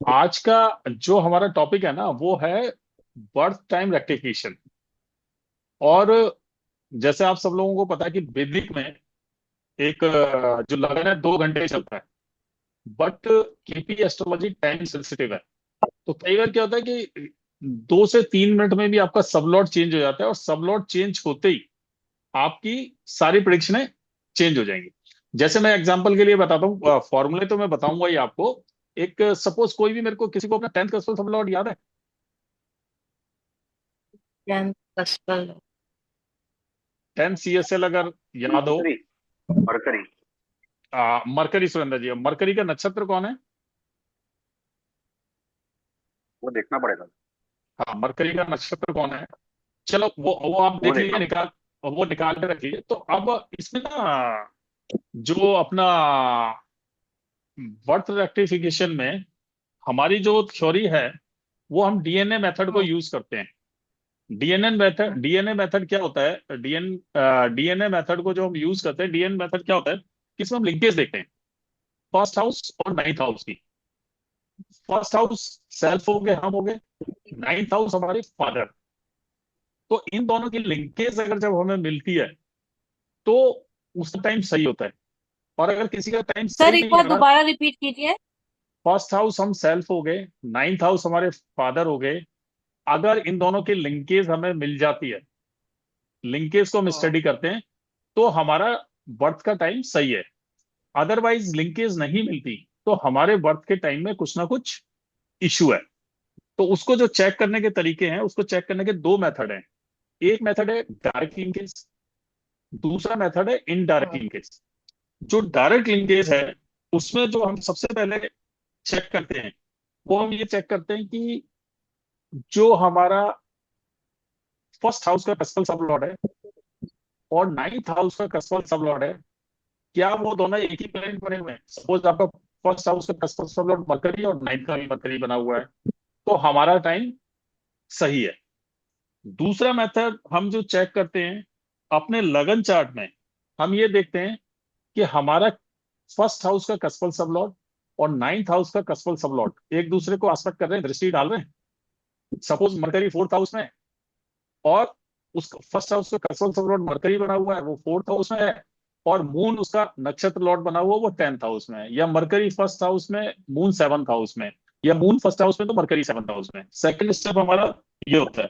आज का जो हमारा टॉपिक है ना वो है बर्थ टाइम रेक्टिफिकेशन। और जैसे आप सब लोगों को पता है कि वैदिक में एक जो लगन है 2 घंटे चलता है। But KP astrology time sensitive है। तो कई बार क्या होता है कि 2 से 3 मिनट में भी आपका सबलॉट चेंज हो जाता है, और सबलॉट चेंज होते ही आपकी सारी प्रिडिक्शनें चेंज हो जाएंगी। जैसे मैं एग्जांपल के लिए बताता हूँ, फॉर्मूले तो मैं बताऊंगा ही आपको। एक सपोज कोई भी मेरे को किसी को अपना 10th का सबलॉट याद है? 10 टेन CSL अगर याद हो। मरकरी। मरकरी। मरकरी, सुरेंद्र जी, मरकरी का नक्षत्र कौन है? वो देखना पड़ेगा। हाँ, मरकरी का नक्षत्र कौन है? चलो वो आप वो देख लीजिए, देखना। निकाल। वो निकाल के रख लीजिए। तो अब इसमें ना जो अपना बर्थ रेक्टिफिकेशन में हमारी जो थ्योरी है वो हम डीएनए मेथड को हम्म। यूज करते हैं। डीएनए मेथड क्या होता है? डीएनए मेथड को जो हम यूज करते हैं, डीएनए मेथड क्या होता है कि इसमें हम लिंकेज देखते हैं, फर्स्ट हाउस और नाइन्थ हाउस की। फर्स्ट हाउस सेल्फ हो गए, हम हो गए। नाइन्थ हाउस हमारे फादर। तो इन दोनों की लिंकेज अगर जब हमें मिलती है तो उसका टाइम सही होता है। और अगर किसी का टाइम सर सही एक नहीं बार आ रहा, दोबारा रिपीट कीजिए। फर्स्ट हाउस हम सेल्फ हो गए, नाइन्थ हाउस हमारे फादर हो गए, अगर इन दोनों की लिंकेज हमें मिल जाती है, लिंकेज को हम हम्म। स्टडी करते हैं, तो हमारा बर्थ का टाइम सही है। अदरवाइज लिंकेज नहीं मिलती तो हमारे बर्थ के टाइम में कुछ ना कुछ इश्यू है। तो उसको जो चेक करने के तरीके हैं, उसको चेक करने के दो मेथड हैं। एक मेथड है डायरेक्ट लिंकेज, दूसरा मेथड है इनडायरेक्ट हम्म। लिंकेज। जो डायरेक्ट लिंकेज है उसमें जो हम सबसे पहले चेक करते हैं वो हम ये चेक करते हैं कि जो हमारा फर्स्ट हाउस का कसफल सब लॉर्ड है और नाइन्थ हाउस का कसफल सब लॉर्ड है, क्या वो दोनों एक ही प्लेनेट बने हुए हैं? सपोज आपका फर्स्ट हाउस का कसफल सब लॉर्ड मरकरी और नाइन्थ का भी मरकरी बना हुआ है, तो हमारा टाइम सही है। दूसरा मेथड हम जो चेक करते हैं अपने लगन चार्ट में, हम ये देखते हैं कि हमारा फर्स्ट हाउस का कसफल सब लॉर्ड और नाइन्थ हाउस का कसफल सब लॉर्ड एक दूसरे को आस्पेक्ट कर रहे हैं, दृष्टि डाल रहे हैं। सपोज मरकरी फोर्थ हाउस में है और उसका फर्स्ट हाउस का कसफल सब लॉर्ड मरकरी बना हुआ है, वो फोर्थ हाउस में है। और मून उसका नक्षत्र लॉर्ड बना हुआ वो 10th हाउस में है, या मरकरी फर्स्ट हाउस में, मून 7th हाउस में, या मून फर्स्ट हाउस में तो मरकरी 7th हाउस में। सेकंड स्टेप हमारा ये होता है।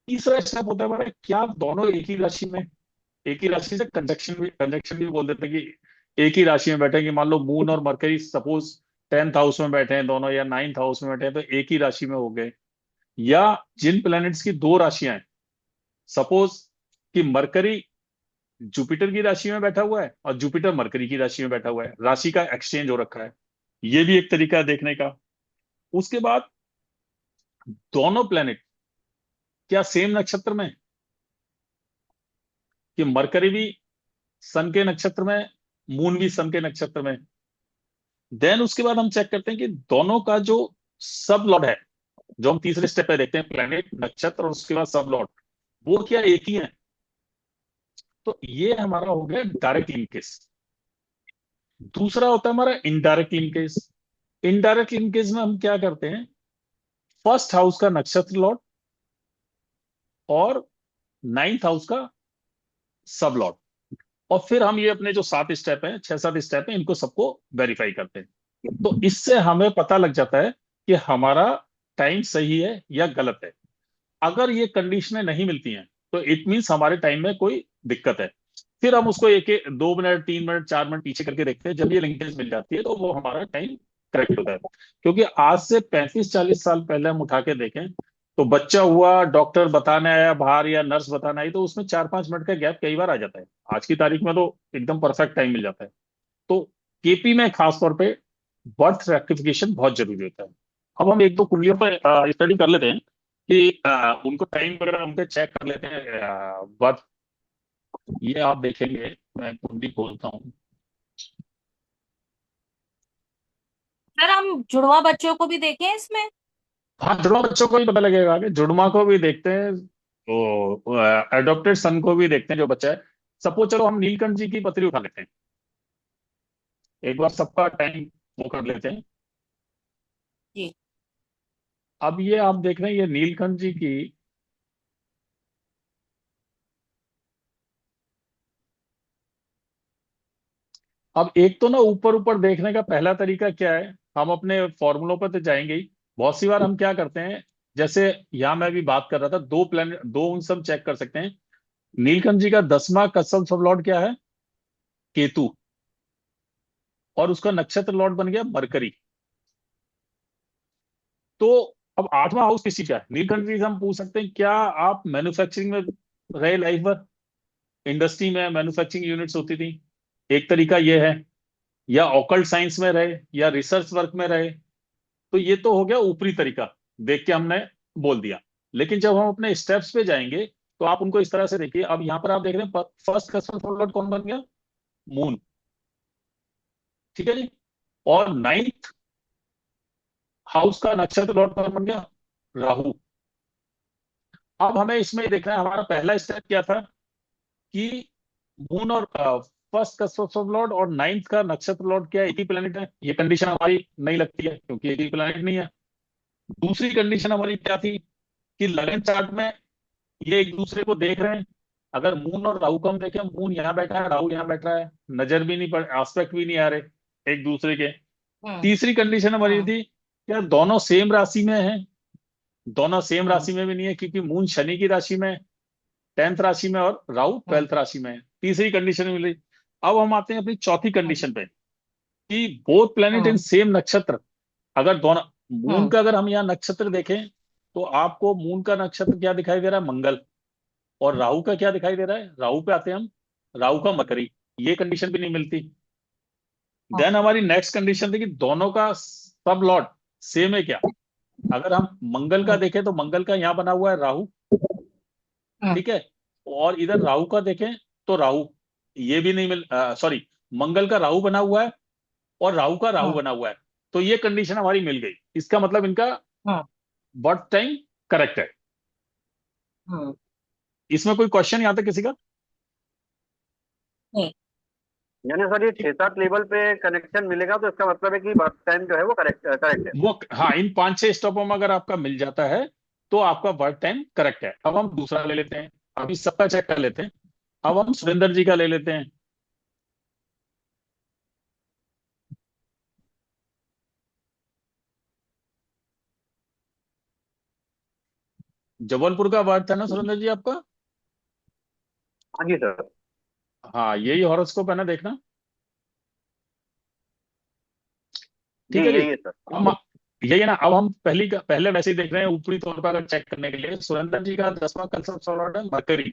तीसरा स्टेप होता है हमारा, क्या दोनों एक ही राशि में, एक ही राशि से कंजक्शन भी बोल देते हैं कि एक ही राशि में बैठे हैं, कि मान लो मून और मरकरी सपोज 10th हाउस में बैठे हैं दोनों, या 9th हाउस में बैठे हैं, तो एक ही राशि में हो गए। या जिन प्लैनेट्स की दो राशियां हैं, सपोज कि मरकरी जुपिटर की राशि में बैठा हुआ है और जुपिटर मरकरी की राशि में बैठा हुआ है, राशि का एक्सचेंज हो रखा है, ये भी एक तरीका है देखने का। उसके बाद दोनों प्लैनेट क्या सेम नक्षत्र में है, कि मरकरी भी सन के नक्षत्र में, मून भी सन के नक्षत्र में। देन उसके बाद हम चेक करते हैं कि दोनों का जो सब लॉर्ड है, जो हम तीसरे स्टेप पे देखते हैं, प्लैनेट, नक्षत्र और उसके बाद सब लॉर्ड, वो क्या एक ही है। तो ये हमारा हो गया डायरेक्ट लिंकेज। दूसरा होता है हमारा इनडायरेक्ट लिंकेज। इनडायरेक्ट लिंकेज में हम क्या करते हैं, फर्स्ट हाउस का नक्षत्र लॉर्ड और नाइन्थ हाउस का सब लॉर्ड, और फिर हम ये अपने जो 7 स्टेप हैं, 6-7 स्टेप हैं, इनको सबको वेरीफाई करते हैं। तो इससे हमें पता लग जाता है कि हमारा टाइम सही है या गलत है। अगर ये कंडीशनें नहीं मिलती हैं तो इट मीन्स हमारे टाइम में कोई दिक्कत है। फिर हम उसको एक एक 2 मिनट, 3 मिनट, 4 मिनट पीछे करके देखते हैं। जब ये लिंकेज मिल जाती है तो वो हमारा टाइम करेक्ट होता है। क्योंकि आज से 35-40 साल पहले हम उठा के देखें तो बच्चा हुआ, डॉक्टर बताने आया बाहर या नर्स बताने आई, तो उसमें 4-5 मिनट का गैप कई बार आ जाता है। आज की तारीख में तो एकदम परफेक्ट टाइम मिल जाता है। तो केपी में खास तौर पे बर्थ रेक्टिफिकेशन बहुत जरूरी होता है। अब हम एक दो कुंडलियों पर स्टडी कर लेते हैं कि उनको टाइम वगैरह हम पे चेक कर लेते हैं। बर्थ, ये आप देखेंगे, मैं कुंडली खोलता हूँ। सर हम जुड़वा बच्चों को भी देखें इसमें। हाँ, जुड़वा बच्चों को भी पता लगेगा कि जुड़वा को भी देखते हैं, तो एडॉप्टेड सन को भी देखते हैं जो बच्चा है। सपोज चलो हम नीलकंठ जी की पत्री उठा लेते हैं, एक बार सबका टाइम वो कर लेते हैं। जी। अब ये आप देख रहे हैं ये नीलकंठ जी की, अब एक तो ना ऊपर ऊपर देखने का पहला तरीका क्या है, हम अपने फॉर्मूलों पर तो जाएंगे ही। बहुत सी बार हम क्या करते हैं, जैसे यहां मैं भी बात कर रहा था, दो प्लेनेट, दो उन सब चेक कर सकते हैं। नीलकंठ जी का 10वां कसम सब लॉर्ड क्या है? केतु। और उसका नक्षत्र लॉर्ड बन गया मरकरी। तो अब 8वां हाउस किसी का है? नीलकंठ जी से हम पूछ सकते हैं क्या आप मैन्युफैक्चरिंग में रहे लाइफ भर? इंडस्ट्री में मैन्युफैक्चरिंग यूनिट्स होती थी, एक तरीका यह है। या ऑकल्ट साइंस में रहे, या रिसर्च वर्क में रहे। तो ये तो हो गया ऊपरी तरीका, देख के हमने बोल दिया। लेकिन जब हम अपने स्टेप्स पे जाएंगे, तो आप उनको इस तरह से देखिए। अब यहाँ पर आप देख रहे हैं फर्स्ट कस्टमर फॉरवर्ड कौन बन गया? मून। ठीक है जी। और नाइन्थ हाउस का नक्षत्र लॉर्ड कौन बन गया? राहु। अब हमें इसमें देखना है, हमारा पहला स्टेप क्या था कि मून और फर्स्ट का सोर्स लॉर्ड और नाइन्थ का नक्षत्र लॉर्ड क्या एक ही प्लेनेट है? ये कंडीशन हमारी नहीं लगती है, क्योंकि एक ही प्लेनेट नहीं है। दूसरी कंडीशन हमारी क्या थी कि लगन चार्ट में ये एक दूसरे को देख रहे हैं। अगर मून और राहु को हम देखें, मून यहाँ बैठा है, राहु यहाँ बैठा है, नजर भी नहीं पड़, एस्पेक्ट भी नहीं आ रहे एक दूसरे के। हम्म। तीसरी कंडीशन हमारी हम्म। थी क्या दोनों सेम राशि में हैं? दोनों सेम हम्म। राशि में भी नहीं है, क्योंकि मून शनि की राशि में, 10th राशि में, और राहु हम्म। 12th राशि में है। तीसरी कंडीशन मिली। अब हम आते हैं अपनी चौथी हम्म। कंडीशन पे कि both planet in hmm. Same नक्षत्र। अगर दोनों, मून हम्म। का अगर हम यहाँ नक्षत्र देखें, तो आपको मून का नक्षत्र क्या दिखाई दे रहा है? मंगल। और राहु का क्या दिखाई दे रहा है? राहु पे आते हैं हम, राहु का मकरी। ये कंडीशन भी नहीं मिलती। हम्म। देन हमारी नेक्स्ट कंडीशन थी कि दोनों का सब लॉर्ड सेम है क्या? अगर हम मंगल का हम्म। देखें, तो मंगल का यहाँ बना हुआ है राहु। हम्म। ठीक है। और इधर राहु का देखें, तो राहु, ये भी नहीं मिल, सॉरी, मंगल का राहु बना हुआ है, और राहु का राहु हम्म। बना हुआ है। तो ये कंडीशन हमारी मिल गई। इसका मतलब इनका हम्म। बर्थ टाइम करेक्ट है। हम्म। इसमें कोई क्वेश्चन यहाँ तक किसी का? नहीं। यानी सर ये 6-7 लेवल पे कनेक्शन मिलेगा तो इसका मतलब है कि बर्थ टाइम जो है वो करेक्ट करेक्ट है। वो हाँ, इन 5-6 स्टॉपों में अगर आपका मिल जाता है, तो आपका बर्थ टाइम करेक्ट है। अब हम दूसरा ले लेते हैं, अभी सबका चेक कर लेते हैं। अब हम सुरेंद्र जी का ले लेते हैं। जबलपुर का बर्थ है ना सुरेंद्र जी आपका? हाँ जी सर। हाँ, यही हॉरोस्कोप है ना, देखना। जी ठीक है जी। यही है सर। हम यही है ना। अब हम पहले वैसे ही देख रहे हैं ऊपरी तौर पर, अगर चेक करने के लिए सुरेंद्र जी का 10वां कंसर्ट सॉलॉट है मरकरी।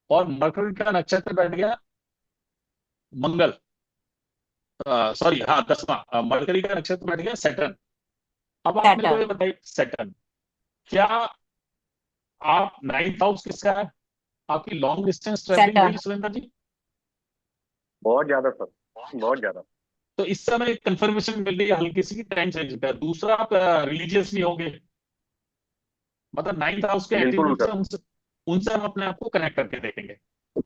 और मरकरी का नक्षत्र बैठ गया मंगल। सॉरी, हाँ, 10वां मरकरी का नक्षत्र बैठ गया सैटर्न। अब आप मेरे को सैटर्न। ये बताइए, सैटर्न क्या, आप 9th हाउस किसका है? आपकी लॉन्ग डिस्टेंस ट्रेवलिंग हुई सैटर्न। सुरेंद्र जी? बहुत ज्यादा सर, बहुत ज्यादा। तो इस समय कंफर्मेशन मिल रही है हल्की सी टाइम चेंज का। दूसरा, आप रिलीजियस भी होंगे, मतलब 9th हाउस के बिल्कुल एट्रीब्यूट से सर। उनसे उनसे हम अपने आप को कनेक्ट करके देखेंगे।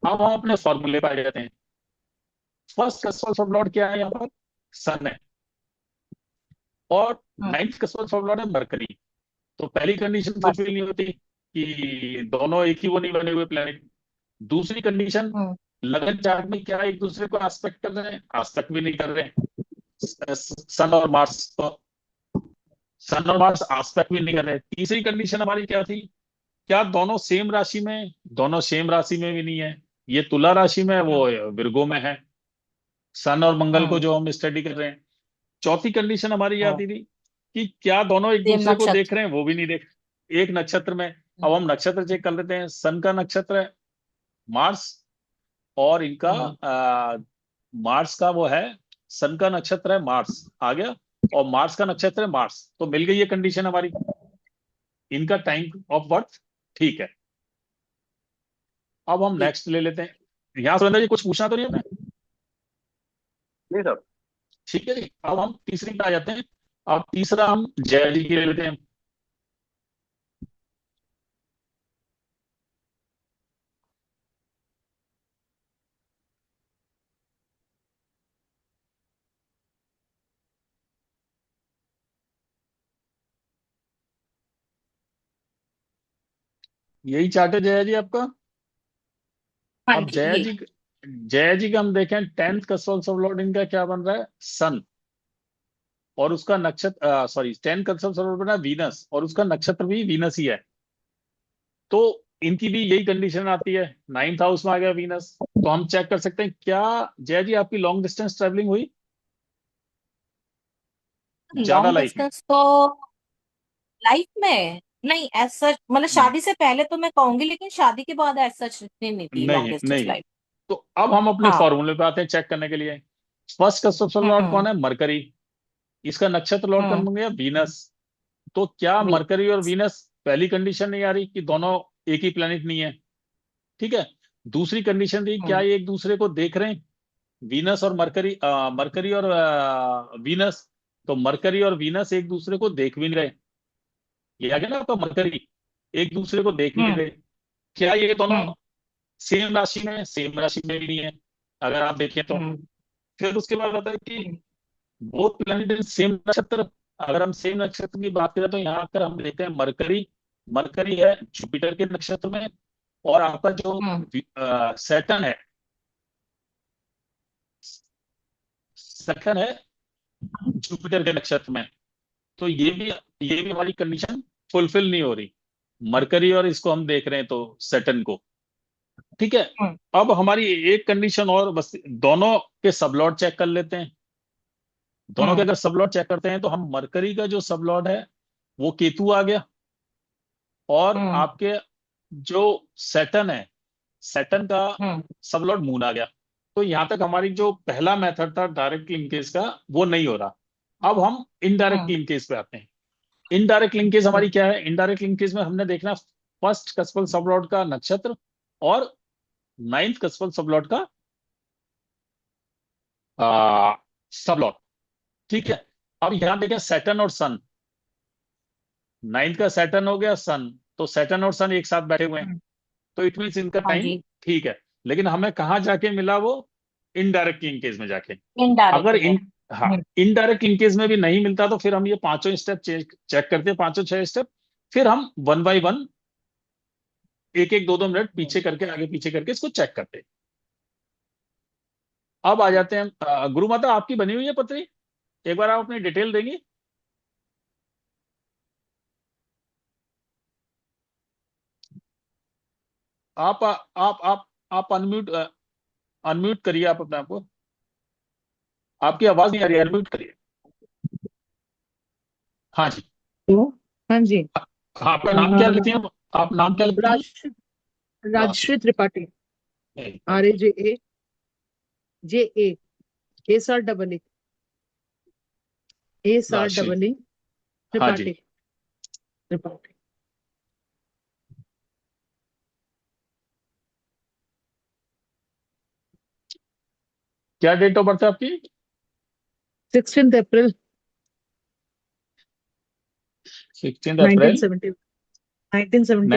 अब हम अपने फॉर्मूले पर आ जाते हैं। फर्स्ट कस्टमर सब लॉर्ड क्या है यहाँ पर? सन है। और हम्म। 9th कस्टमर सब लॉर्ड है मरकरी। तो पहली कंडीशन बस। फुलफिल नहीं होती कि दोनों एक ही वो नहीं बने हुए प्लेनेट। दूसरी कंडीशन, हम्म। लगन चार्ट में क्या एक दूसरे को एस्पेक्ट कर रहे हैं? एस्पेक्ट भी नहीं कर रहे हैं। सन और मार्स को, सन और मार्स एस्पेक्ट भी नहीं कर रहे हैं। तीसरी कंडीशन हमारी क्या थी? क्या दोनों सेम राशि में? दोनों सेम राशि में भी नहीं है। ये तुला राशि में है, वो हम्म। विर्गो में है, सन और मंगल को हम्म। जो हम स्टडी कर रहे हैं। चौथी कंडीशन हमारी ये हम्म। आती थी कि क्या दोनों एक सेम दूसरे को देख नक्षत्र। रहे हैं? वो भी नहीं देख, एक नक्षत्र में। अब हम्म। हम नक्षत्र चेक कर लेते हैं। सन का नक्षत्र है मार्स, और इनका हम्म। मार्स का वो है, सन का नक्षत्र है मार्स आ गया, और मार्स का नक्षत्र है मार्स। तो मिल गई ये कंडीशन हमारी। इनका टाइम ऑफ बर्थ ठीक है। अब हम जी। नेक्स्ट ले लेते हैं। यहाँ सुरेंद्र जी कुछ पूछना तो नहीं है? नहीं सर। ठीक है जी। अब हम तीसरी पे आ जाते हैं। अब तीसरा हम जय जी की ले लेते हैं। यही चार्ट है जया जी आपका। हाँ अब जी, ये जया जी का हम देखें, 10th कंसोल सब लॉर्ड इनका क्या बन रहा है, सन। और उसका नक्षत्र, सॉरी, 10th कंसोल सब लॉर्ड बना वीनस, और उसका नक्षत्र भी वीनस ही है। तो इनकी भी यही कंडीशन आती है, 9th हाउस में आ गया वीनस। तो हम चेक कर सकते हैं क्या जया जी आपकी लॉन्ग डिस्टेंस ट्रेवलिंग हुई ज्यादा लॉन्ग लाइफ में? डिस्टेंस तो लाइफ में नहीं, एज सच मतलब हम्म, शादी से पहले तो मैं कहूंगी, लेकिन शादी के बाद एज सच इतनी नहीं थी नहीं लॉन्ग है, डिस्टेंस नहीं है। लाइफ। तो अब हम अपने हाँ। फॉर्मूले पे आते हैं चेक करने के लिए। फर्स्ट का सबसे लॉर्ड हम्म। कौन है, मरकरी। इसका नक्षत्र लॉर्ड कौन हम्म। बन गया, वीनस। तो क्या वी मरकरी और वीनस, पहली कंडीशन नहीं आ रही कि दोनों एक ही प्लेनेट नहीं है, ठीक है। दूसरी कंडीशन थी, क्या हम्म। ये एक दूसरे को देख रहे हैं, वीनस और मरकरी, मरकरी और वीनस। तो मरकरी और वीनस एक दूसरे को देख भी नहीं रहे। ये आ गया ना आपका, मरकरी एक दूसरे को देख भी नहीं हम्म। रहे। क्या ये दोनों हम्म। सेम राशि में है? सेम राशि में भी नहीं है, अगर आप देखें तो। हम्म। फिर उसके बाद आता है कि हम्म। बोथ प्लैनेट इन सेम नक्षत्र। अगर हम सेम नक्षत्र की बात करें तो यहाँ आकर हम देखते हैं मरकरी, मरकरी है जुपिटर के नक्षत्र में। और आपका जो हम्म। सैटर्न है, सैटर्न है जुपिटर के नक्षत्र में। तो ये भी हमारी कंडीशन फुलफिल नहीं हो रही, मरकरी और इसको हम देख रहे हैं तो सैटर्न को, ठीक है। हम्म। अब हमारी एक कंडीशन और बस, दोनों के सबलॉर्ड चेक कर लेते हैं। दोनों के हम्म। अगर सबलॉर्ड चेक करते हैं तो हम मरकरी का जो सबलॉर्ड है वो केतु आ गया। और हम्म। आपके जो सैटर्न है, सैटर्न का हम्म। सबलॉर्ड मून आ गया। तो यहां तक हमारी जो पहला मेथड था डायरेक्ट लिंकेज का, वो नहीं हो रहा। अब हम इनडायरेक्ट हम्म। लिंकेज पे आते हैं। इनडायरेक्ट लिंकेज हम्म। हमारी क्या है, इनडायरेक्ट लिंकेज में हमने देखना फर्स्ट कस्पल सबलॉर्ड का नक्षत्र और 9th कस्पल सबलॉर्ड का सबलॉर्ड, ठीक है। अब यहां देखें सैटर्न और सन, 9th का सैटर्न हो गया, सन। तो सैटर्न और सन एक साथ बैठे हुए हैं, हम्म। तो इट मीन्स इनका हाँ टाइम जी। ठीक है। लेकिन हमें कहाँ जाके मिला वो, इनडायरेक्ट लिंकेज में जाके। अगर इनडायरेक्ट में। इन हाँ, इनडायरेक्ट लिंकेज में भी नहीं मिलता तो फिर हम ये पांचों स्टेप चेक चेक करते हैं, पांचों छह स्टेप। फिर हम वन बाय वन, एक एक दो दो मिनट पीछे करके, आगे पीछे करके इसको चेक करते हैं। अब आ जाते हैं गुरु माता आपकी बनी हुई है पत्री, एक बार आप अपनी डिटेल देंगी। आप अनम्यूट, अनम्यूट करिए आप अपने आप को। आपकी आवाज नहीं आ रही, अनम्यूट करिए। हाँ जी। हेलो। हाँ जी। हाँ, आपका नाम क्या अ, लेती हैं? आप नाम क्या लेती हैं? Rajshri Rajshri Tripathi. R A okay. J A S R double राशि, ए हाँ जी। त्रिपाठी त्रिपाठी। क्या डेट ऑफ बर्थ है आपकी? 16 अप्रैल 16 अप्रैल 1970 1971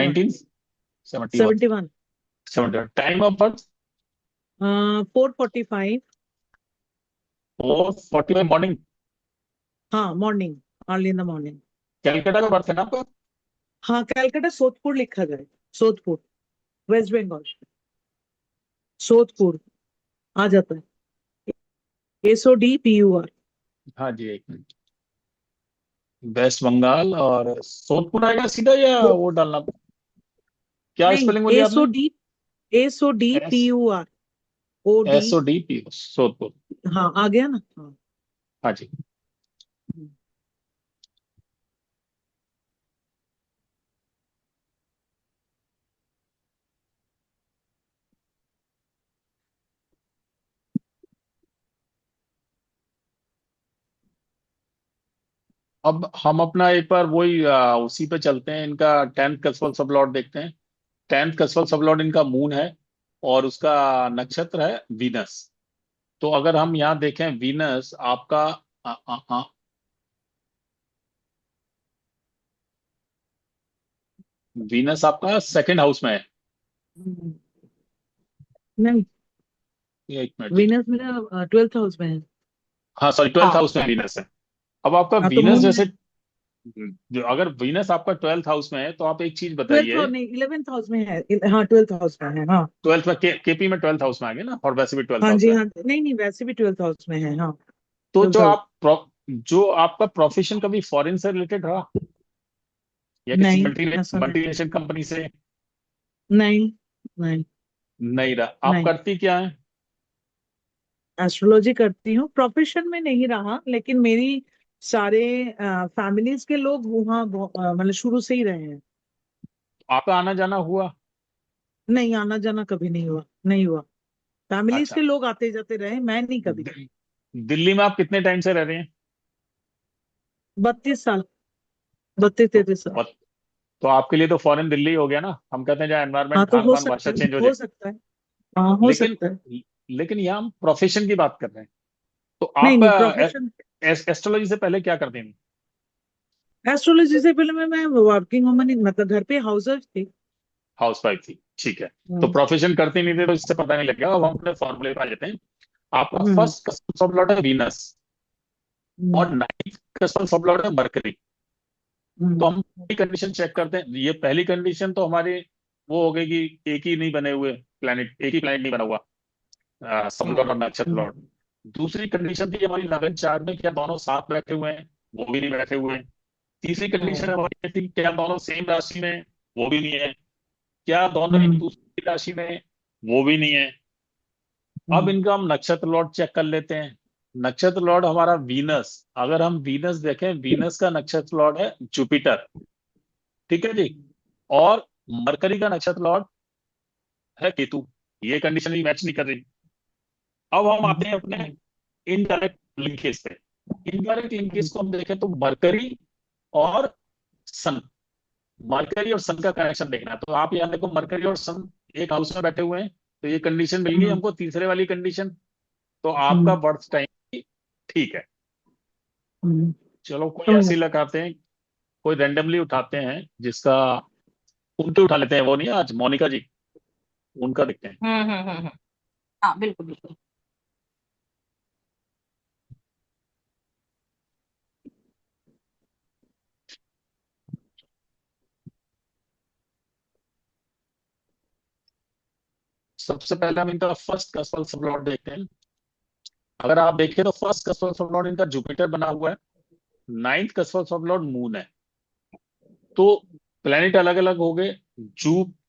1971। 71। Time of birth? 4:45। 4:45 मॉर्निंग। हाँ, morning, early in the morning. Calcutta का बर्थ है ना आपका? हाँ, कैलकाटा सोदपुर लिखा जाए। सोदपुर, वेस्ट बंगाल। सोदपुर आ जाता है। SODPUR। हाँ जी, एक मिनट। वेस्ट बंगाल, और सोदपुर आएगा सीधा या वो डालना? क्या नहीं, स्पेलिंग बोली आपने? S SODPUR। SODP, सोदपुर। हाँ, आ गया ना। हाँ। हाँ जी। अब हम अपना एक बार वही उसी पे चलते हैं, इनका 10th कस्वल सब लॉर्ड देखते हैं। 10th कस्वल सब लॉर्ड इनका मून है, और उसका नक्षत्र है वीनस। तो अगर हम यहाँ देखें, वीनस आपका आ, आ, आ, वीनस आपका सेकंड हाउस में है। हम्म। नहीं, ये एक मिनट जी। वीनस मेरा 12th हाउस में है। हाँ सॉरी, 12th हाँ हाउस में right। वीनस है। अब आपका हाँ, तो वीनस मून है। जैसे, जो अगर वीनस आपका 12th हाउस में है तो आप एक चीज 12th बताइए। और नहीं 11th हाउस में है। हाँ 12th हाउस में है हाँ। 12th में केपी में 12th हाउस में आ गए ना, और वैसे भी 12th हाँ हाउस जी में है। हाँ, नहीं नहीं वैसे भी 12th हाउस में है हाँ। तो 12th हाउस। जो आपका प्रोफेशन कभी फॉरेन से रिलेटेड रहा, या किसी नहीं ऐसा नहीं। मल्टीनेशनल कंपनी से? नहीं नहीं नहीं रहा। आप नहीं। करती क्या है? एस्ट्रोलॉजी करती हूँ, प्रोफेशन में नहीं रहा, लेकिन मेरी सारे फैमिलीज के लोग वहाँ मतलब शुरू से ही रहे हैं। आपका आना जाना हुआ? नहीं आना जाना कभी नहीं हुआ, नहीं हुआ। फैमिलीज अच्छा। के लोग आते जाते रहे, मैं नहीं कभी। दि- दिल्ली में आप कितने टाइम से रह रहे हैं? 32 साल, 32 33 साल। बत- तो आपके लिए तो फॉरेन दिल्ली हो गया ना। हम कहते हैं जहाँ हाँ एनवायरमेंट, तो खान हो पान, सकता भाषा है, चेंज हो हो जाए। सकता है। हाँ हो लेकिन सकता है। लेकिन यहाँ हम प्रोफेशन की बात कर रहे हैं। तो नहीं आप नहीं प्रोफेशन। एस्ट्रोलॉजी से पहले क्या करते हैं? एस्ट्रोलॉजी से पहले मैं वर्किंग वूमन ही, मतलब घर पे हाउस वाइफ थी। हाउस वाइफ थी, ठीक है। तो हम्म प्रोफेशन करते नहीं थे तो इससे पता नहीं लग गया। अब हम अपने फॉर्मूले पे आ जाते हैं। आपका हम्म फर्स्ट कस्टम सब लॉर्ड है वीनस, हम्म और नाइन्थ कस्टम सब लॉर्ड है मरकरी। तो हम्म हम पहली कंडीशन चेक करते हैं। ये पहली कंडीशन तो हमारी वो हो गई कि एक ही नहीं बने हुए प्लैनेट, एक ही प्लैनेट नहीं बना हुआ, सब लॉर्ड और नक्षत्र हम्म लॉर्ड। दूसरी कंडीशन थी हमारी लगन चार्ट में, क्या दोनों साथ बैठे हुए हैं? वो भी नहीं बैठे हुए हैं। तीसरी कंडीशन हम्म हमारी ये थी, क्या दोनों सेम राशि में? वो भी नहीं है। क्या दोनों एक हम्म दूसरी राशि में? वो भी नहीं है। अब हम्म इनका हम नक्षत्र लॉर्ड चेक कर लेते हैं। नक्षत्र लॉर्ड हमारा वीनस, अगर हम वीनस देखें, वीनस का नक्षत्र लॉर्ड है जुपिटर, ठीक है जी। और मरकरी का नक्षत्र लॉर्ड है केतु। ये कंडीशन भी मैच नहीं कर रही। अब हम आते हैं अपने इनडायरेक्ट लिंकेज पे। इनडायरेक्ट लिंकेज को हम देखें तो मरकरी और सन, मरकरी और सन का कनेक्शन देखना है। तो आप यहाँ देखो, मरकरी और सन एक हाउस में बैठे हुए हैं। तो ये कंडीशन मिल गई हम्म हमको, तीसरे वाली कंडीशन। तो आपका हम्म बर्थ टाइम ठीक है। हम्म चलो कोई हम्म ऐसी लगाते हैं, कोई रेंडमली उठाते हैं जिसका, उनके उठा लेते हैं। वो नहीं है आज मोनिका जी, उनका देखते हैं। हम्म। हाँ बिल्कुल बिल्कुल। सबसे पहले हम इनका फर्स्ट कस्पल सब लॉर्ड देखते हैं। अगर आप देखें तो फर्स्ट कस्पल सब लॉर्ड इनका जुपिटर बना हुआ है। नाइन्थ कस्पल सब लॉर्ड मून है। तो प्लेनेट अलग अलग हो गए।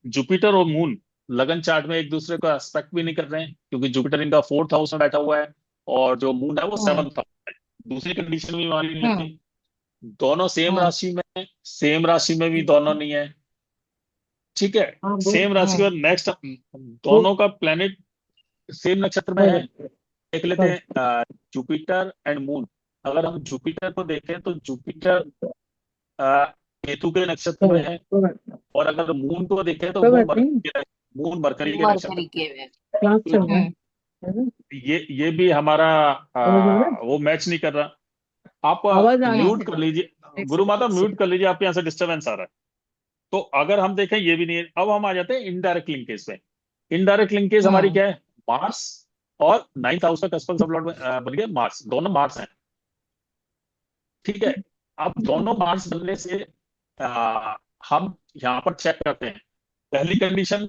जुपिटर और मून लगन चार्ट में एक दूसरे का एस्पेक्ट भी नहीं कर रहे हैं, क्योंकि जुपिटर इनका 4th हाउस में बैठा हुआ है, और जो मून है वो हम्म 7th हाउस में है। दूसरी कंडीशन भी हमारी नहीं हम्म लगती। दोनों सेम हम्म राशि में है, सेम राशि में भी दोनों नहीं है, ठीक है। हाँ सेम राशि हम्म और नेक्स्ट वो दोनों का प्लेनेट सेम नक्षत्र में है। देख लेते हाँ हैं जुपिटर एंड मून। अगर हम जुपिटर को देखें तो जुपिटर अ, केतु के नक्षत्र में है। और अगर मून को देखें तो कोई बात नहीं। मून मरकरी के नक्षत्र मरकरी के वे। में। क्लास चल तो रहा हम्म है ना? ये भी हमारा आवाज आ रहा है? वो मैच नहीं कर रहा। आप आवाज आ रही हम्म म्यूट है? कर लीजिए। एक गुरु सेकंड माता एक म्यूट सेकंड। कर लीजिए, आपके यहाँ से डिस्टरबेंस आ रहा है। तो अगर हम देखें ये भी नहीं है। अब हम आ जाते हैं इनडायरेक्ट लिंकेज पे। इनडायरेक्ट लिंकेज हमारी हम्म क्या है? मार्स और नाइन्थ हाउस का कस्पल सब लॉर्ड बन गया मार्स, दोनों मार्स हैं, ठीक है। अब दोनों मार्स बनने से हम यहाँ पर चेक करते हैं। पहली कंडीशन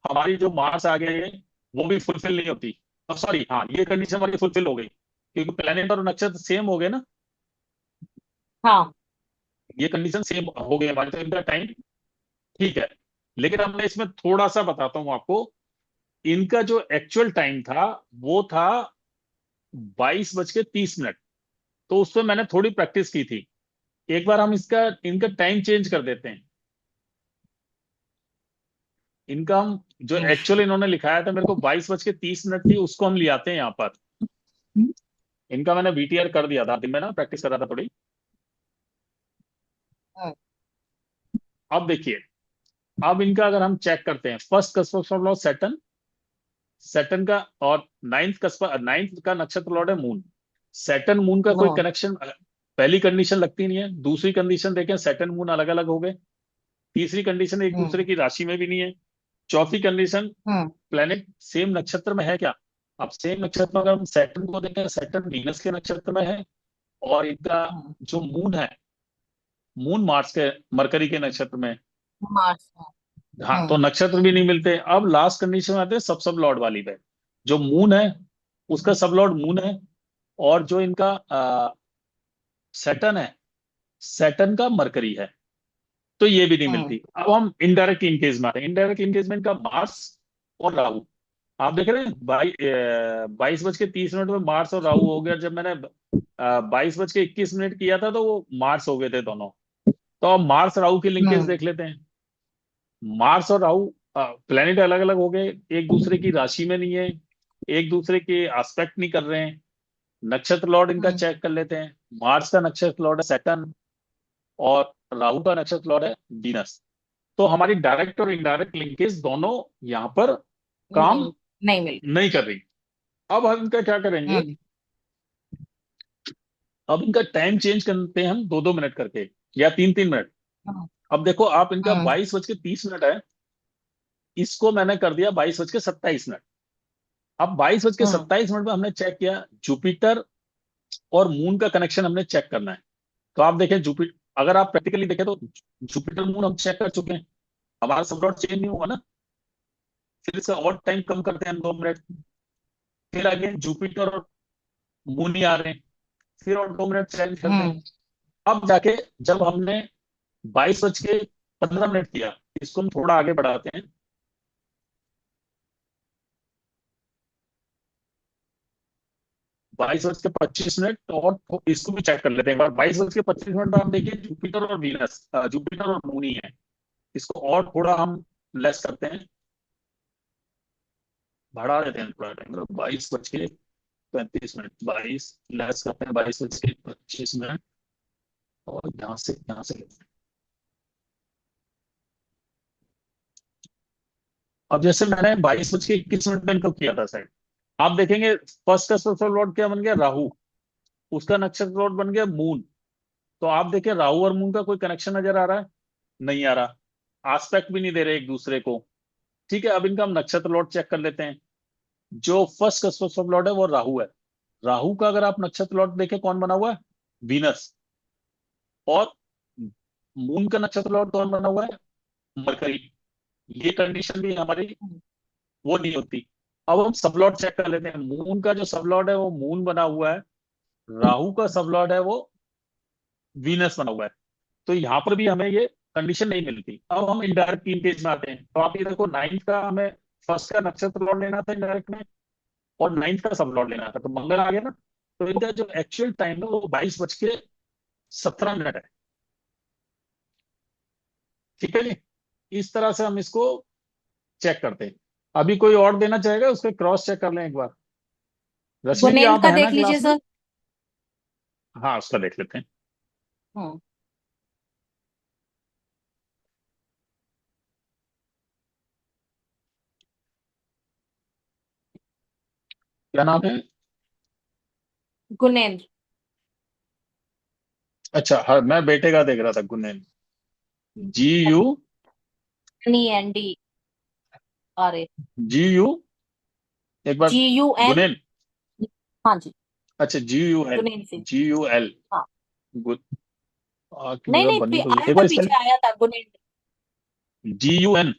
हमारी जो मार्स आ गए हैं वो भी फुलफिल नहीं होती। सॉरी, हाँ, ये कंडीशन हमारी फुलफिल हो गई, क्योंकि प्लेनेट और नक्षत्र सेम हो गए ना। हाँ ये कंडीशन सेम हो गई हमारी, तो इनका टाइम ठीक है। लेकिन अब मैं इसमें थोड़ा सा बताता हूँ आपको। इनका जो एक्चुअल टाइम था वो था 22:30। तो उस पर मैंने थोड़ी प्रैक्टिस की थी। एक बार हम इसका इनका टाइम चेंज कर देते हैं। इनका हम जो एक्चुअल इन्होंने लिखाया था, मेरे को 22:30 थी, उसको हम ले आते हैं यहाँ पर। इनका मैंने VTR कर दिया था दिन में ना, प्रैक्टिस कर रहा था थोड़ी। हम्म अब देखिए, अब इनका अगर हम चेक करते हैं, first cusp of Lord Saturn, Saturn का, और नाइन्थ का नक्षत्र लॉर्ड है मून। सैटर्न मून का कोई हम्म कनेक्शन, पहली कंडीशन लगती नहीं है। दूसरी कंडीशन देखें, सैटर्न मून अलग अलग हो गए। तीसरी कंडीशन एक दूसरे हम्म की राशि में भी नहीं है। चौथी कंडीशन, हम्म प्लेनेट सेम नक्षत्र में है क्या? अब सेम नक्षत्र में अगर हम सैटर्न को देखें, सैटर्न वीनस के नक्षत्र में है। और इनका हम्म जो मून है मून मार्स के मरकरी के नक्षत्र में। मार्स। हाँ, तो नक्षत्र भी नहीं मिलते। अब लास्ट कंडीशन में आते हैं सब सब लॉर्ड वाली पे। जो मून है उसका सब लॉर्ड मून है, और जो इनका सैटर्न है, सैटर्न का मरकरी है, तो ये भी नहीं मिलती। अब हम इनडायरेक्ट लिंकेज में आते हैं। इनडायरेक्ट लिंकेज में इनका मार्स और राहु। आप देख रहे हैं 22:30 में मार्स और राहु हो गया। जब मैंने 22:21 किया था तो वो मार्स हो गए थे दोनों। तो अब मार्स राहु की लिंकेज देख लेते हैं। मार्स और राहु प्लेनेट अलग अलग हो गए, एक दूसरे की राशि में नहीं है, एक दूसरे के एस्पेक्ट नहीं कर रहे हैं। नक्षत्र लॉर्ड इनका चेक कर लेते हैं। मार्स का नक्षत्र लॉर्ड है सैटर्न, और राहु का नक्षत्र लॉर्ड है वीनस। तो हमारी डायरेक्ट और इनडायरेक्ट लिंकेज दोनों यहाँ पर काम नहीं मिल। नहीं कर रही। अब हम इनका क्या करेंगे, अब इनका टाइम चेंज करते हैं हम 2-2 मिनट करके, या 3-3 मिनट। अब देखो आप, इनका 22:30 है, इसको मैंने कर दिया 22:27। अब 22:27 में हमने चेक किया जुपिटर और मून का कनेक्शन हमने चेक करना है। तो आप देखें जुपिटर, अगर आप प्रैक्टिकली देखें तो जुपिटर मून हम चेक कर चुके हैं, हमारा सब डॉट चेंज नहीं हुआ ना। फिर इसका और टाइम कम करते हैं हम 2 मिनट, फिर आगे जुपिटर और मून ही आ रहे हैं, फिर और 2 मिनट चेंज करते हैं। अब जाके जब हमने 22:15 किया, इसको हम थोड़ा आगे बढ़ाते हैं। 22:25 और इसको भी चेक कर लेते हैं एक बार। 22:25 में आप देखिए जुपिटर और वीनस, जुपिटर और मून ही है। इसको और थोड़ा हम लेस करते हैं, बढ़ा देते हैं थोड़ा टाइम, 22:35, 22 लेस करते हैं 22:25, और यहाँ से लेते हैं। अब जैसे मैंने 22:21 में इनको किया था साइड, आप देखेंगे फर्स्ट का सोशल लॉर्ड क्या बन गया, राहु। उसका नक्षत्र लॉर्ड बन गया मून। तो आप देखिए राहु और मून का कोई कनेक्शन नजर आ रहा है? नहीं आ रहा, आस्पेक्ट भी नहीं दे रहे एक दूसरे को। ठीक है, अब इनका हम नक्षत्र लॉर्ड चेक कर लेते हैं। जो फर्स्ट का सोशल लॉर्ड है वो राहु है। राहु का अगर आप नक्षत्र लॉर्ड देखें कौन बना हुआ है, वीनस। और मून का नक्षत्र लॉर्ड कौन बना हुआ है, मरकरी। ये कंडीशन भी हमारी वो नहीं होती। अब हम सबलॉर्ड चेक कर लेते हैं। मून का जो सबलॉर्ड है वो मून बना हुआ है, राहु का सबलॉर्ड है वो वीनस बना हुआ है। तो यहां पर भी हमें ये कंडीशन नहीं मिलती। अब हम इनडायरेक्ट लिंकेज में आते हैं। तो आप ये देखो, नाइन्थ का हमें फर्स्ट का नक्षत्र लॉर्ड लेना था इनडायरेक्ट में, और नाइन्थ का सब लॉर्ड लेना था, तो मंगल आ गया ना। तो इनका जो एक्चुअल टाइम है वो 22:17 है। ठीक है जी, इस तरह से हम इसको चेक करते हैं। अभी कोई और देना चाहेगा, उसके क्रॉस चेक कर लें एक बार। रश्मि जी गुणेन आप का है ना देख लीजिए क्लास में? सर। हाँ, उसका देख लेते हैं। हम्म क्या नाम है? गुणेन्द्र। अच्छा, हाँ, मैं बेटे का देख रहा था, गुनेन। GU, NEND RA। GU, एक बार। GUN। गुनेन। हाँ जी, अच्छा, GUL, गुणेन सिंह। GUL। हाँ, गुड। की नहीं जगह नहीं, बनी तो आया एक था, बार स्पेल। पीछे आया था गुणेन्द्र। GUN।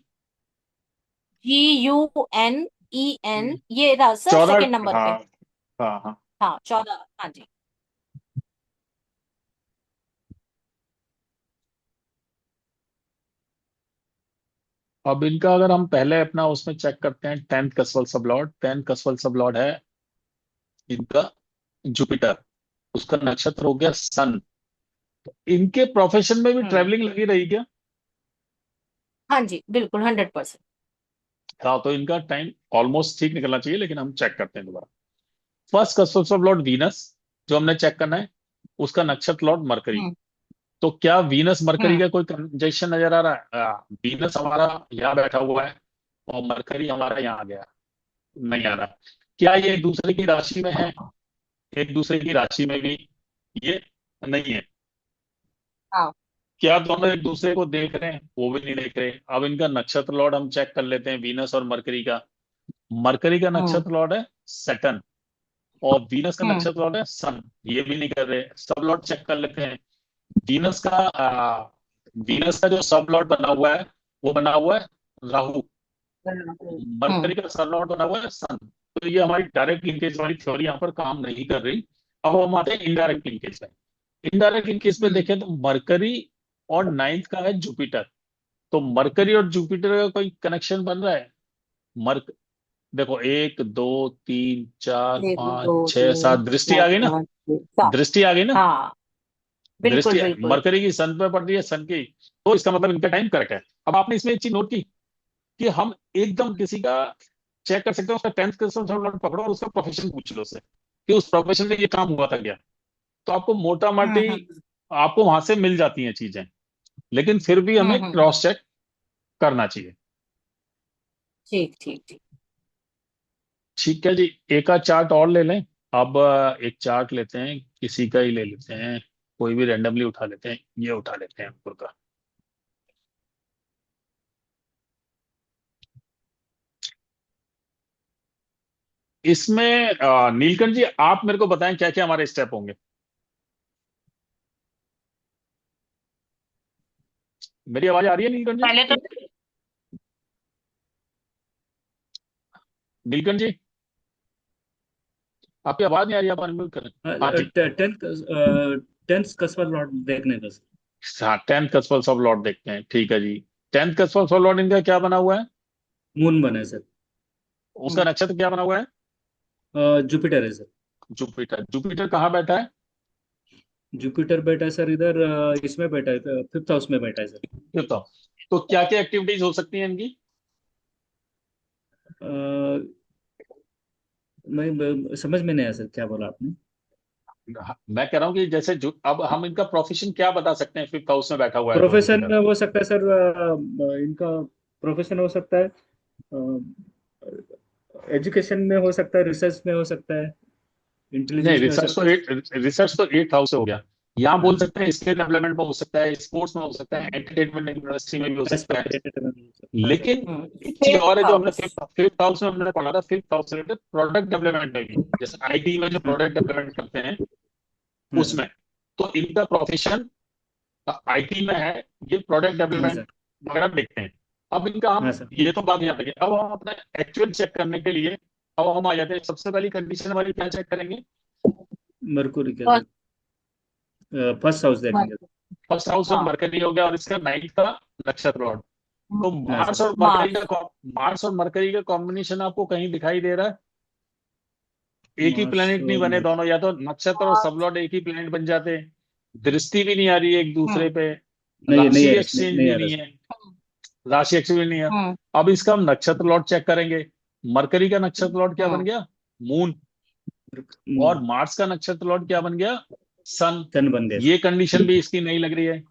GUNEN, ये रहा सर 14। सेकंड नंबर हाँ पे। हाँ हाँ। हाँ 14, हाँ जी। अब इनका अगर हम पहले अपना उसमें चेक करते हैं, 10th कसवल सब लॉर्ड, 10th कसवल सब लॉर्ड है इनका जुपिटर। उसका नक्षत्र हो गया सन। इनके प्रोफेशन में भी हम्म ट्रेवलिंग लगी रही क्या? हाँ जी, बिल्कुल 100%। हाँ, तो इनका टाइम ऑलमोस्ट ठीक निकलना चाहिए, लेकिन हम चेक करते हैं दोबारा। First customs of Lord Venus, जो हमने चेक करना है, उसका नक्षत्र लॉर्ड मरकरी। हम्म तो क्या वीनस मरकरी हम्म का कोई कंजक्शन नजर आ रहा है? वीनस हमारा यहाँ बैठा हुआ है, और मरकरी हमारा यहाँ आ गया, नहीं आ रहा। क्या ये एक दूसरे की राशि में है? एक दूसरे की राशि में भी ये नहीं है। हाँ क्या दोनों एक दूसरे को देख रहे हैं? वो भी नहीं देख रहे। अब इनका नक्षत्र लॉर्ड हम चेक कर लेते हैं, वीनस और मरकरी का। मरकरी का हम्म नक्षत्र लॉर्ड है सैटर्न, और वीनस का हम्म नक्षत्र लॉर्ड है सन। ये भी नहीं कर रहे। सब लॉर्ड चेक कर लेते हैं। वीनस का जो सब लॉर्ड बना हुआ है वो बना हुआ है राहु। हम्म मरकरी का सब लॉर्ड बना हुआ है सन। तो ये हमारी डायरेक्ट लिंकेज वाली थ्योरी यहाँ पर काम नहीं कर रही। अब हम आते हैं इनडायरेक्ट लिंकेज में। इनडायरेक्ट लिंकेज में हम्म देखें तो मरकरी और नाइन्थ का है जुपिटर। तो मरकरी और जुपिटर का कोई कनेक्शन बन रहा है? मर्क देखो, एक दो तीन चार एक पाँच दो छह तीन सात, दृष्टि चार आ गई ना? पाँच छः सात। दृष्टि आ गई ना? हाँ, दृष्टि बिल्कुल बिल्कुल। मरकरी की सन पे पड़ रही है, सन की। तो इसका मतलब इनका टाइम करेक्ट है। अब आपने इसमें एक चीज नोट की कि हम एकदम किसी का चेक कर सकते हैं, उसका 10th क्लास पकड़ो और उसका प्रोफेशन पूछ लो उससे कि उस प्रोफेशन में ये काम हुआ था क्या। तो आपको मोटा मोटी हम्म। आपको वहां से मिल जाती हैं चीजें। लेकिन फिर भी हमें हम्म। क्रॉस चेक करना चाहिए। ठीक ठीक ठीक। ठीक है जी। एक आध चार्ट और ले लें। अब एक चार्ट लेते हैं, किसी का ही ले लेते हैं। कोई भी रैंडमली उठा लेते हैं, ये उठा लेते हैं अंकुर का। इसमें नीलकंठ जी आप मेरे को बताएं क्या क्या हमारे स्टेप होंगे। मेरी आवाज आ रही है नीलकंठ जी? पहले तो नीलकंठ जी आपकी आवाज नहीं आ रही, आप अनम्यूट करें। हाँ जी। टेंथ टेंथ कस्बा लॉट देखने का सर। हाँ, 10th कस्पल्स ऑफ लॉर्ड देखते हैं, ठीक है जी। 10th कस्पल्स ऑफ लॉर्ड इनका क्या बना हुआ है? मून बना है सर। उसका नक्षत्र क्या बना हुआ है? जुपिटर है सर। जुपिटर। जुपिटर कहाँ बैठा है? जुपिटर बैठा है सर इधर, इसमें बैठा है, फिफ्थ हाउस में बैठा है सर। ये तो क्या क्या एक्टिविटीज हो सकती हैं इनकी? अ, समझ में नहीं आया सर, क्या बोला आपने? मैं कह रहा हूँ कि जैसे अब हम इनका प्रोफेशन क्या बता सकते हैं, 5th हाउस में बैठा हुआ है तो प्रोफेशन जुपिटर। हो सकता है सर, इनका प्रोफेशन हो सकता है, एजुकेशन में हो सकता है, रिसर्च में हो सकता है, नहीं, इंटेलिजेंस में हो सकता है। रिसर्च तो 8th हाउस से हो गया। यहाँ बोल सकते हैं स्किल डेवलपमेंट में हो सकता है, स्पोर्ट्स में हो सकता है, एंटरटेनमेंट इंडस्ट्री में भी हो सकता है। एस्पेक्ट में हो सकता है सर। लेकिन एक चीज फिफ्थ और है जो हमने हाउस। फिफ्थ हाउस में हमने पढ़ा था, 5th हाउस से रिलेटेड प्रोडक्ट डेवलपमेंट में भी, जैसे आईटी में जो हाँ प्रोडक्ट डेवलपमेंट करते हैं हाँ सर। उसमें। तो इनका प्रोफेशन आईटी में है, ये प्रोडक्ट हाँ डेवलपमेंट सर। वगैरह देखते हैं। अब इनका हाँ हम सर। ये तो बात याद रखिए, अब हम अपना एक्चुअल चेक करने के लिए अब हम आ जाते हैं। सबसे पहली कंडीशन हमारी क्या चेक करेंगे? मरकुरी क्या फर्स्ट। सर? फर्स्ट हाउस देखेंगे। फर्स्ट हाउस में हाँ। मरकरी हो गया और इसका नाइन्थ का नक्षत्र लॉर्ड। तो हाँ सर। मार्स। मार्स और मरकरी का कॉम्बिनेशन आपको कहीं दिखाई दे रहा है? एक ही मार्स प्लेनेट नहीं और बने दोनों, या तो नक्षत्र और मार्स। सबलॉर्ड एक ही प्लेनेट बन जाते हैं। दृष्टि भी नहीं आ रही है एक दूसरे हम्म पे। नहीं, नहीं राशि आ रहा, नहीं, एक्सचेंज नहीं भी आ रहा नहीं सर। है। राशि एक्सचेंज भी नहीं है। हम्म अब इसका हम नक्षत्र लॉर्ड चेक करेंगे। मरकरी का नक्षत्र लॉर्ड क्या बन हम्म गया? मून। और मार्स का नक्षत्र लॉर्ड क्या बन गया? सन। सन बन गए ये सर। कंडीशन भी इसकी नहीं लग रही है।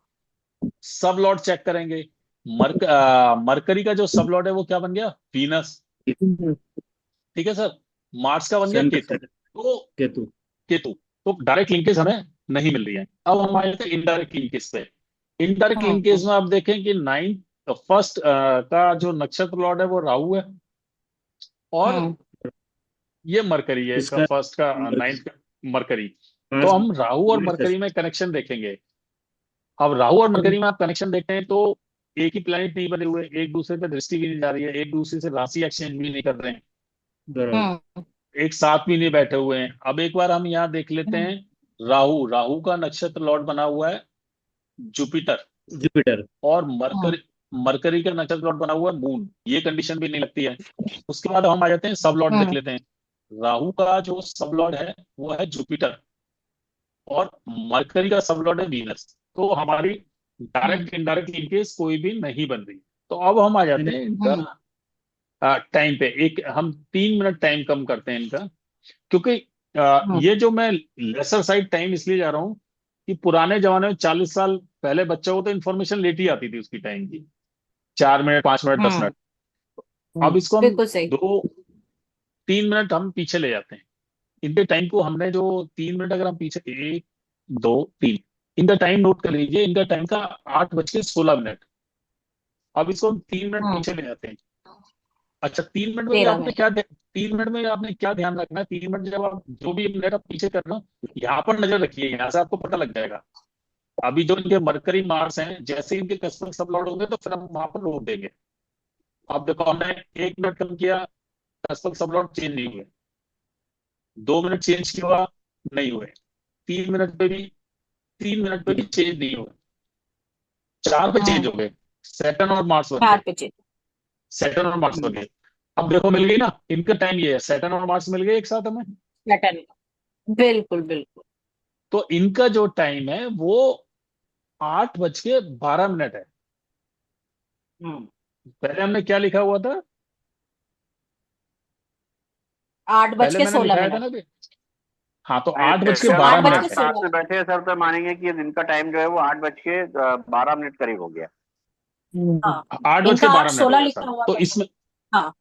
सब लॉर्ड चेक करेंगे। मरकरी का जो सब लॉर्ड है वो क्या बन गया? वीनस। ठीक है सर। मार्स का बन गया सन का केतु। सर तो केतु। केतु। तो डायरेक्ट लिंकेज हमें नहीं मिल रही है। अब हम आए थे इनडायरेक्ट लिंकेज पे। इनडायरेक्ट लिंकेज हम्म में आप देखें कि नाइन्थ फर्स्ट का जो नक्षत्र लॉर्ड है वो राहु है। और हम्म ये मरकरी है, इसका इसका फर्स्ट का नाइन्थ का मरकरी। तो मार्स। हम राहु और मार्स है मरकरी सर। में कनेक्शन देखेंगे। अब राहु और मरकरी में आप कनेक्शन देखते हैं तो एक ही प्लेनेट नहीं बने हुए, एक दूसरे पे दृष्टि भी नहीं जा रही है, एक दूसरे से राशि एक्सचेंज भी नहीं कर रहे हैं, बराबर। हम्म एक साथ भी नहीं बैठे हुए हैं। अब एक बार हम यहाँ देख लेते हम्म हैं। राहु राहु का नक्षत्र लॉर्ड बना हुआ है जुपिटर। जुपिटर। और हम्म मरकरी मरकरी का नक्षत्र लॉर्ड बना हुआ है मून। ये कंडीशन भी नहीं लगती है। उसके बाद हम आ जाते हैं सब लॉर्ड देख हम्म लेते हैं। राहु का जो सब लॉर्ड है वो है जुपिटर। और मरकरी का सब लॉर्ड है वीनस। तो हमारी हम्म डायरेक्ट इनडायरेक्ट लिंकेज कोई भी नहीं बन रही। तो अब हम आ जाते नहीं, हैं इनका हम्म टाइम पे। एक हम 3 मिनट टाइम कम करते हैं इनका, क्योंकि हम्म ये जो मैं लेसर साइड टाइम इसलिए जा रहा हूँ कि पुराने जमाने में 40 साल पहले बच्चों को तो इन्फॉर्मेशन लेट ही आती थी उसकी टाइम की, 4 मिनट 5 मिनट 10 मिनट। अब इसको हम बिल्कुल सही। 2 3 मिनट हम पीछे ले जाते हैं। इनके टाइम को हमने जो 3 मिनट अगर हम पीछे, 1 2 3, इनका टाइम नोट कर लीजिए। इनका टाइम था 8:16। अब इसको हम 3 मिनट हम्म पीछे ले जाते हैं। अच्छा, 3 मिनट में भी 13 आपने मिनट। क्या 3 मिनट में आपने क्या ध्यान रखना है? 3 मिनट जब आप जो भी मिनट आप पीछे कर रहे हो, यहाँ पर नजर रखिए, यहाँ से आपको पता लग जाएगा। अभी जो इनके मरकरी मार्स हैं, जैसे इनके कस्टमर सब लॉट होंगे तो फिर हम वहां पर रोक देंगे। अब देखो हमने 1 मिनट कम किया, कस्टमर सब लॉट चेंज नहीं हुए। 2 मिनट चेंज किया, नहीं हुए। 3 मिनट पे भी 3 मिनट पे भी चेंज नहीं हुए। 4 पे चेंज हो गए, सैटर्न और मार्स बन 4 गए। पे चेंज। सैटर्न और मार्स बन गए। अब देखो मिल गई ना, इनका टाइम ये है, सैटर्न और मार्स मिल गए एक साथ हमें। पैटर्न। बिल्कुल बिल्कुल। तो इनका जो टाइम है वो 8:12 है। हम्म। पहले हमने क्या लिखा हुआ था? आठ बज पहले के मैंने सोलह लिखाया था मिनट ना कि, हाँ, तो नहीं, आठ बज के जैसे हम बारह आठ बज हमारे के मिनट है। पास सोलह में बैठे हैं सर, तो मानेंगे कि इनका टाइम जो है वो 8 बज के 12 मिनट करीब हो गया। हाँ, आठ बज के इनका आठ बारह मिनट हो सोलह गया लिखा सर, हुआ तो था। इसमें हाँ।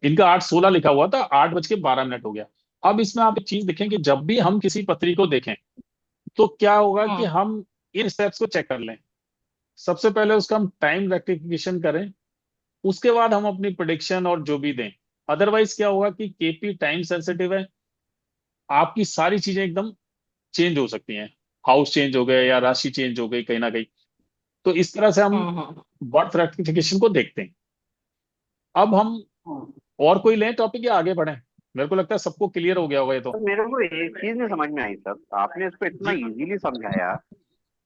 इनका 8:16 लिखा हुआ था, 8:12 अब इसमें आप एक चीज देखें कि जब भी हम किसी पत्री को देखें तो क्या होगा कि हम्म। हम इन स्टेप्स को चेक कर लें। सबसे पहले उसका हम टाइम रेक्टिफिकेशन करें, उसके बाद हम अपनी प्रिडिक्शन और जो भी दें। अदरवाइज क्या होगा कि केपी टाइम सेंसिटिव है, आपकी सारी चीजें एकदम चेंज हो सकती हैं। हाउस चेंज हो गए या राशि चेंज हो गई कहीं ना कहीं। तो इस तरह से हम हम्म। बर्थ रेक्टिफिकेशन को देखते हैं। अब हम हम्म। और कोई लें टॉपिक या आगे बढ़ें? मेरे को लगता है सबको क्लियर हो गया होगा ये तो तो। मेरे को एक चीज नहीं समझ में आई सर, आपने इसको इतना जी इजीली समझाया,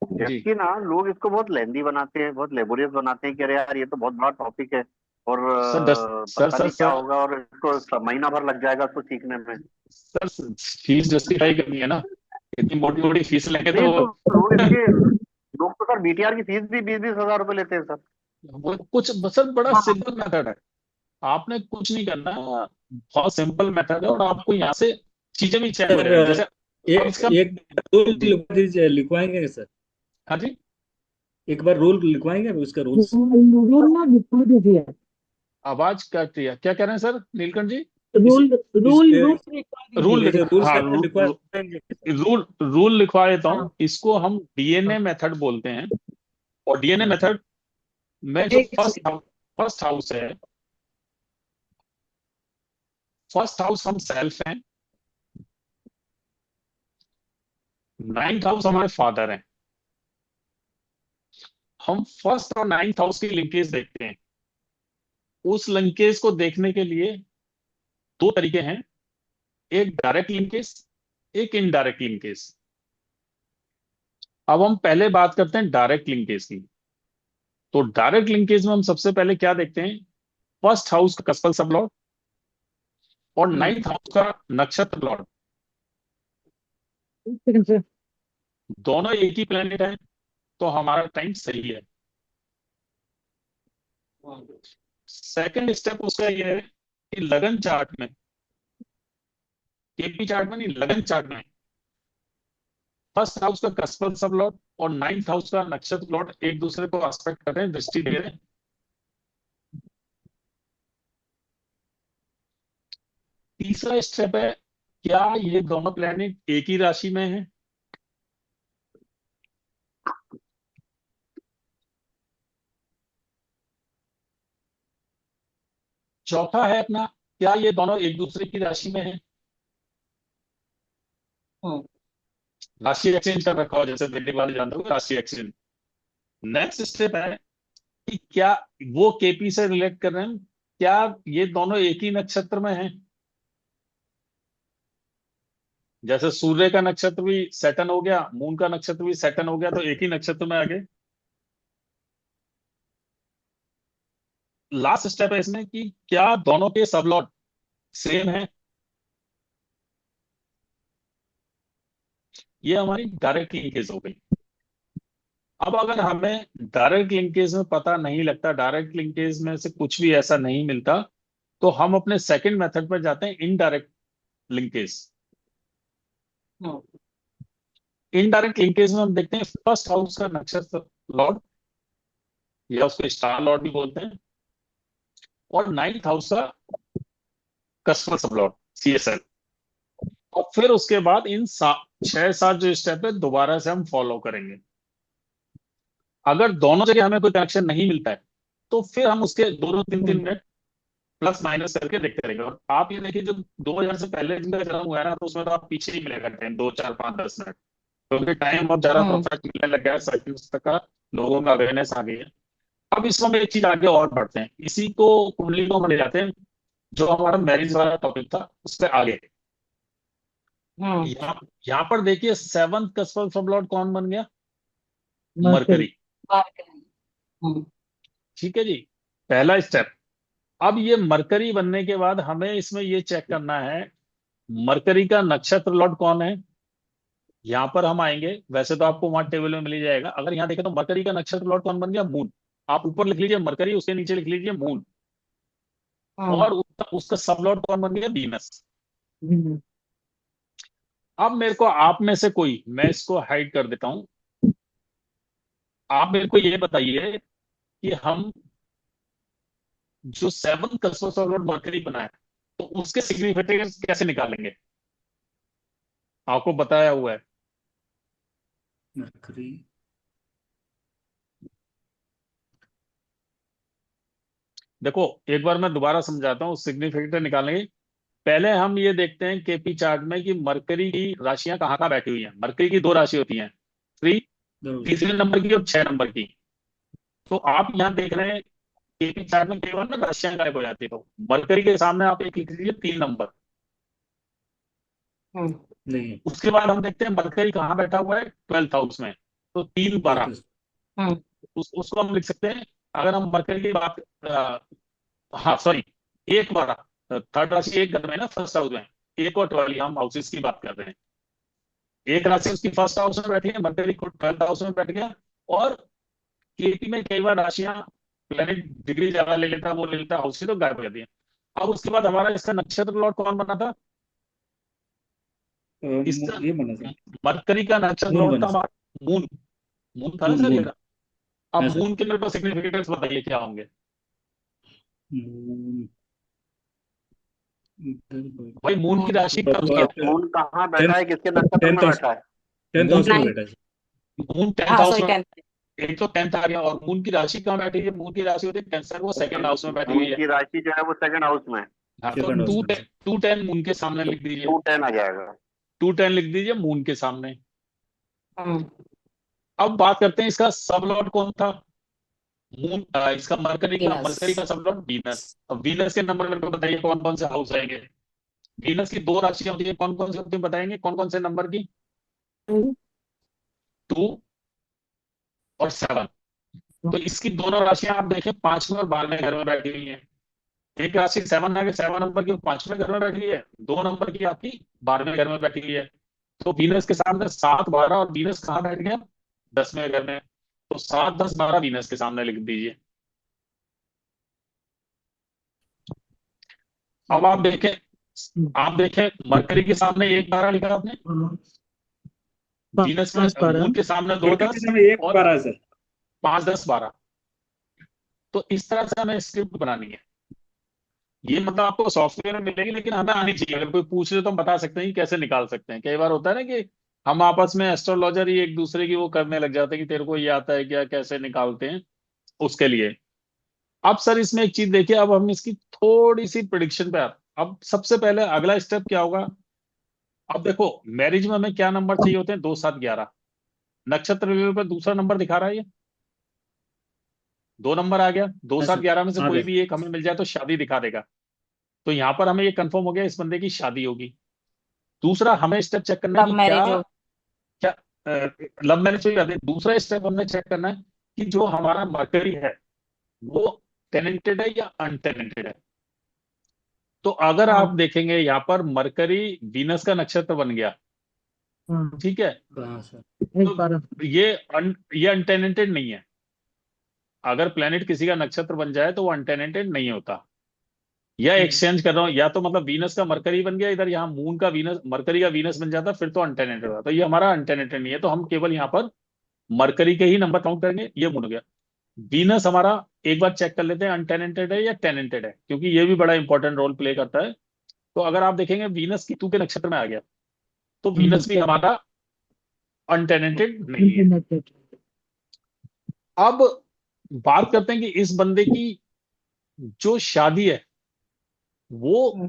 जी जबकि ना लोग इसको बहुत लेंदी बनाते हैं, बहुत लेबोरियस बनाते हैं कि अरे यार ये तो बहुत बड़ा टॉपिक है और सर, दस सर पता सर नहीं क्या सर होगा और इसको महीना भर लग जाएगा उसको सीखने में। सर, फीस जस्टिफाई करनी है ना। इतनी मोटी मोटी फीस लेंगे नहीं तो तो लोग तो सर बीटीआर की फीस भी 20-20 हजार रुपए लेते हैं सर। वो कुछ सर बड़ा हाँ। सिंपल मेथड है। आपने कुछ नहीं करना, बहुत सिंपल मेथड है और आपको यहाँ से चीजें भी चेक हो सर जाएंगी। जैसे अब एक इसका, एक रूल जी, लिखवाएंगे सर? हाँ जी, एक बार रूल लिखवाएंगे उसका रूल्स। रूल ना लिखवा दीजिए। आवाज कट रही है, क्या कह रहे हैं सर नीलकंठ जी? इस रूल इस रूल रूल लिखवा रूल दीजिए। लिख जैसे रूल्स हाँ, है ना, लिखवाएंगे सर? रूल लिखवा देता हूँ। हाँ। इसको हम डीएनए हाँ, मेथड बोलते हैं। और डीएनए हाँ, मेथड में जो एक फर्स्ट हाउस है, फर्स्ट हाउस हम सेल्फ हैं, 9th हाउस हमारे फादर हैं। हम फर्स्ट और 9th हाउस की लिंकेज देखते हैं। उस लिंकेज को देखने के लिए दो तरीके हैं, एक डायरेक्ट लिंकेज, एक इनडायरेक्ट लिंकेज। अब हम पहले बात करते हैं डायरेक्ट लिंकेज की। तो डायरेक्ट लिंकेज में हम सबसे पहले क्या देखते हैं? फर्स्ट हाउस का कस्पल सब लॉर्ड और हम्म। 9th हाउस का नक्षत्र लॉर्ड, सेकंड से। दोनों एक ही प्लेनेट है, तो हमारा टाइम सही है। सेकंड स्टेप उसका ये है कि लगन चार्ट में, केपी चार्ट में नहीं, लगन चार्ट में फर्स्ट हाउस का कस्पल सब लॉर्ड और 9th हाउस का नक्षत्र लॉर्ड एक दूसरे को एस्पेक्ट कर रहे हैं, दृष्टि दे रहे हैं। तीसरा स्टेप है, क्या ये दोनों प्लेनेट एक ही राशि में हैं? चौथा है अपना, क्या ये दोनों एक दूसरे की राशि में हैं? हम्म। राशि एक्सचेंज कर रखा हो, जैसे दिल्ली वाले जानते हो राशि एक्सचेंज। नेक्स्ट स्टेप है कि क्या वो केपी से रिलेट कर रहे हैं, क्या ये दोनों एक ही नक्षत्र में हैं? जैसे सूर्य का नक्षत्र भी सैटर्न हो गया, मून का नक्षत्र भी सैटर्न हो गया, तो एक ही नक्षत्र में आ गए। लास्ट स्टेप है इसमें कि क्या दोनों के सबलॉट सेम है? ये हमारी डायरेक्ट लिंकेज हो गई। अब अगर हमें डायरेक्ट लिंकेज में पता नहीं लगता, डायरेक्ट लिंकेज में से कुछ भी ऐसा नहीं मिलता, तो हम अपने सेकंड मेथड पर जाते हैं, इनडायरेक्ट लिंकेज। हम्म। इनडायरेक्ट लिंकेज में हम देखते हैं फर्स्ट हाउस का नक्षत्र लॉर्ड, या उसको स्टार लॉर्ड भी बोलते हैं, और 9th हाउस का कस्टमर सब लॉर्ड, सीएसएल। और फिर उसके बाद इन 6-7 जो स्टेप है दोबारा से हम फॉलो करेंगे। अगर दोनों जगह हमें कोई कनेक्शन नहीं मिलता है तो फिर हम उसके 2-2 3-3 मिनट प्लस माइनस करके देखते रहेंगे। और आप ये देखिए, जो 2000 से पहले जिनका जन्म हुआ है ना, तो उसमें तो आप पीछे ही मिलेगा टाइम, 2 4 5 10 मिनट। क्योंकि टाइम अब ज्यादा हम्म परफेक्ट मिलने लग गया है, साइकिल्स तक का लोगों में अवेयरनेस आ गई है। अब इसमें हम एक चीज आगे और बढ़ते हैं, इसी को कुंडली को हम ले जाते हैं, जो हमारा मैरिज वाला टॉपिक था उस पर आगे। हम्म यहाँ यहाँ पर देखिए सेवंथ कस्पर सब लॉर्ड कौन बन गया? मरकरी। मरकरी। बात करें। हम्म ठीक है जी, पहला स्टेप। अब ये मरकरी बनने के बाद हमें इसमें ये चेक करना है मरकरी का नक्षत्र लॉर्ड कौन है। यहाँ पर हम आएंगे, वैसे तो आपको वहां टेबल में मिल ही जाएगा। अगर यहाँ देखें तो मरकरी का नक्षत्र लॉर्ड कौन बन गया? मून। आप ऊपर लिख लीजिए मरकरी, उसके नीचे लिख लीजिए मून। हम्म और उसका सब लॉर्ड कौन बन गया? वीनस। हम्म, अब मेरे को आप में से कोई, मैं इसको हाइड कर देता हूं, आप मेरे को ये बताइए कि हम जो सेवन कस्बों ऑफ लॉर्ड मरकरी बना है तो उसके सिग्निफिकेंस कैसे निकालेंगे? आपको बताया हुआ है। मरकरी। देखो एक बार मैं दोबारा समझाता हूँ सिग्निफिकेंट निकालने की। पहले हम ये देखते हैं केपी चार्ट में कि मरकरी की राशियां कहाँ कहाँ बैठी हुई हैं। मरकरी की दो राशि होती हैं, थ्री, दो। तीसरे नंबर की और 6 नंबर की। तो आप यहाँ देख रहे हैं केपी चार्ट में केवल ना राशियां गायब हो जाती है, तो मरकरी के सामने आप एक लिख लीजिए 3 नंबर। हम्म नहीं। उसके बाद हम देखते हैं मरकरी कहाँ बैठा हुआ है? 12th हाउस में। तो 3 12, ट्वेल्थ। हम्म उसको हम लिख सकते हैं। अगर हम मरकरी की बात हाँ सॉरी, 1 12, थर्ड राशि एक घर में ना, फर्स्ट हाउस में। एक और 12 हम हाउसेस की बात कर रहे हैं। एक राशि उसकी फर्स्ट हाउस में बैठी है, मरकरी को 12th हाउस में बैठ गया। और केपी में कई बार राशियां प्लेनेट डिग्री ज्यादा ले लेता, वो ले लेता हाउस से, तो गायब हो जाती है। अब उसके बाद हमारा इसका नक्षत्र लॉर्ड कौन बना था? इसका ये बना था। मरकरी का नक्षत्र मून लॉर्ड था बना। हमारा मून। मून था ना मून सर ये? मून। हाँ अब सर। मून के मेरे को सिग्निफिकेंस बताइए क्या होंगे? मून भाई मून की राशि कब क्या? मून कहाँ बैठा टेंथ है, किसके नक्षत्र टेंथ में हाउस। बैठा है? टेंथ मून हाउस में नाइन। बैठा है सर। मून टेंथ हाँ हाउस सॉरी में। 10। एक तो 10th आ गया, और मून की राशि कहाँ बैठी है? मून की राशि होती है कैंसर, वो सेकंड हाउस में बैठी हुई मून है। की राशि जो है वो सेकंड हाउस में। हाँ, तो सेकंड हाउस टू में टेन सर। 210 मून के सामने लिख दीजिए। 210 आ जाएगा। 210 लिख दीजिए मून के सामने। हम्म अब बात करते हैं इसका सब लॉर्ड कौन था? मून। इसका मरकरी का, वीनस। मरकरी का सब लॉर्ड वीनस। अब वीनस के नंबर मेरे को बताइए कौन कौन से हाउस आएंगे? वीनस की दो राशियां होती है, कौन कौन से होती है बताएंगे? कौन कौन से नंबर की? 2 और 7। तो इसकी दोनों राशियां आप देखें 5वें और 12वें घर में बैठी हुई हैं। एक राशि 7 आगे 7 नंबर की 5वें घर में बैठी हुई है, 2 नंबर की आपकी 12वें घर में बैठी हुई है। तो वीनस के सामने 7 12, और वीनस कहाँ बैठ गया? 10वें घर में। तो 7 10 12 वीनस के सामने लिख दीजिए। अब आप देखें मरकरी के सामने 1 12 लिखा आपने, वीनस पांच के बारह। मून के सामने दो मरकरी के दस समय एक और बार है सर। 5 10 12। तो इस तरह से हमें स्क्रिप्ट बनानी है। ये मतलब आपको सॉफ्टवेयर में मिलेगी, लेकिन हमें आनी चाहिए। अगर कोई पूछ ले तो हम बता सकते हैं कि कैसे निकाल सकते हैं। कई बार होता है ना कि हम आपस में एस्ट्रोलॉजर ही एक दूसरे की वो करने लग जाते हैं कि तेरे को ये आता है क्या, कैसे निकालते हैं, उसके लिए। अब सर इसमें एक चीज देखिए, अब हम इसकी थोड़ी सी प्रिडिक्शन पे आते हैं। अब सबसे पहले अगला स्टेप क्या होगा? अब देखो मैरिज में हमें क्या नंबर चाहिए होते हैं? 2 7 11। नक्षत्र लेवल पर दूसरा नंबर दिखा रहा है ये, 2 नंबर आ गया। 2 हाँ 7 सर। 11 में से आ कोई गया। भी एक हमें मिल जाए तो शादी दिखा देगा। तो यहाँ पर हमें ये कंफर्म हो गया इस बंदे की शादी होगी। दूसरा हमें स्टेप चेक करना है लव कि क्या मैरिज हो। क्या लव मैरिज हो जाती है। दूसरा स्टेप हमने चेक करना है कि जो हमारा मरकरी है वो टेनेंटेड है या अनटेनेंटेड है। तो अगर हाँ आप देखेंगे यहाँ पर मरकरी वीनस का नक्षत्र बन गया, हाँ, ठीक है। हाँ सर। 1 12। तो ये अनटेनेंटेड नहीं है। अगर प्लेनेट किसी का नक्षत्र बन जाए तो वो अनटेनेंटेड नहीं होता। या एक्सचेंज कर रहा हूं, या तो मतलब वीनस का मरकरी बन गया इधर, यहाँ मून का वीनस, मरकरी का वीनस बन जाता, फिर तो अनटेनेंटेड होता। तो ये हमारा अनटेनेंटेड नहीं है, तो हम केवल यहाँ पर मरकरी के ही नंबर काउंट करेंगे। ये बन गया। वीनस हमारा एक बार चेक कर लेते हैं अनटेनेंटेड है या टेनेंटेड है, क्योंकि ये भी बड़ा इंपॉर्टेंट रोल प्ले करता है। तो अगर आप देखेंगे वीनस की 2 के नक्षत्र में आ गया, तो वीनस भी हमारा अनटेनेंटेड नहीं है। इंटरनेट। अब बात करते हैं कि इस बंदे की जो शादी है वो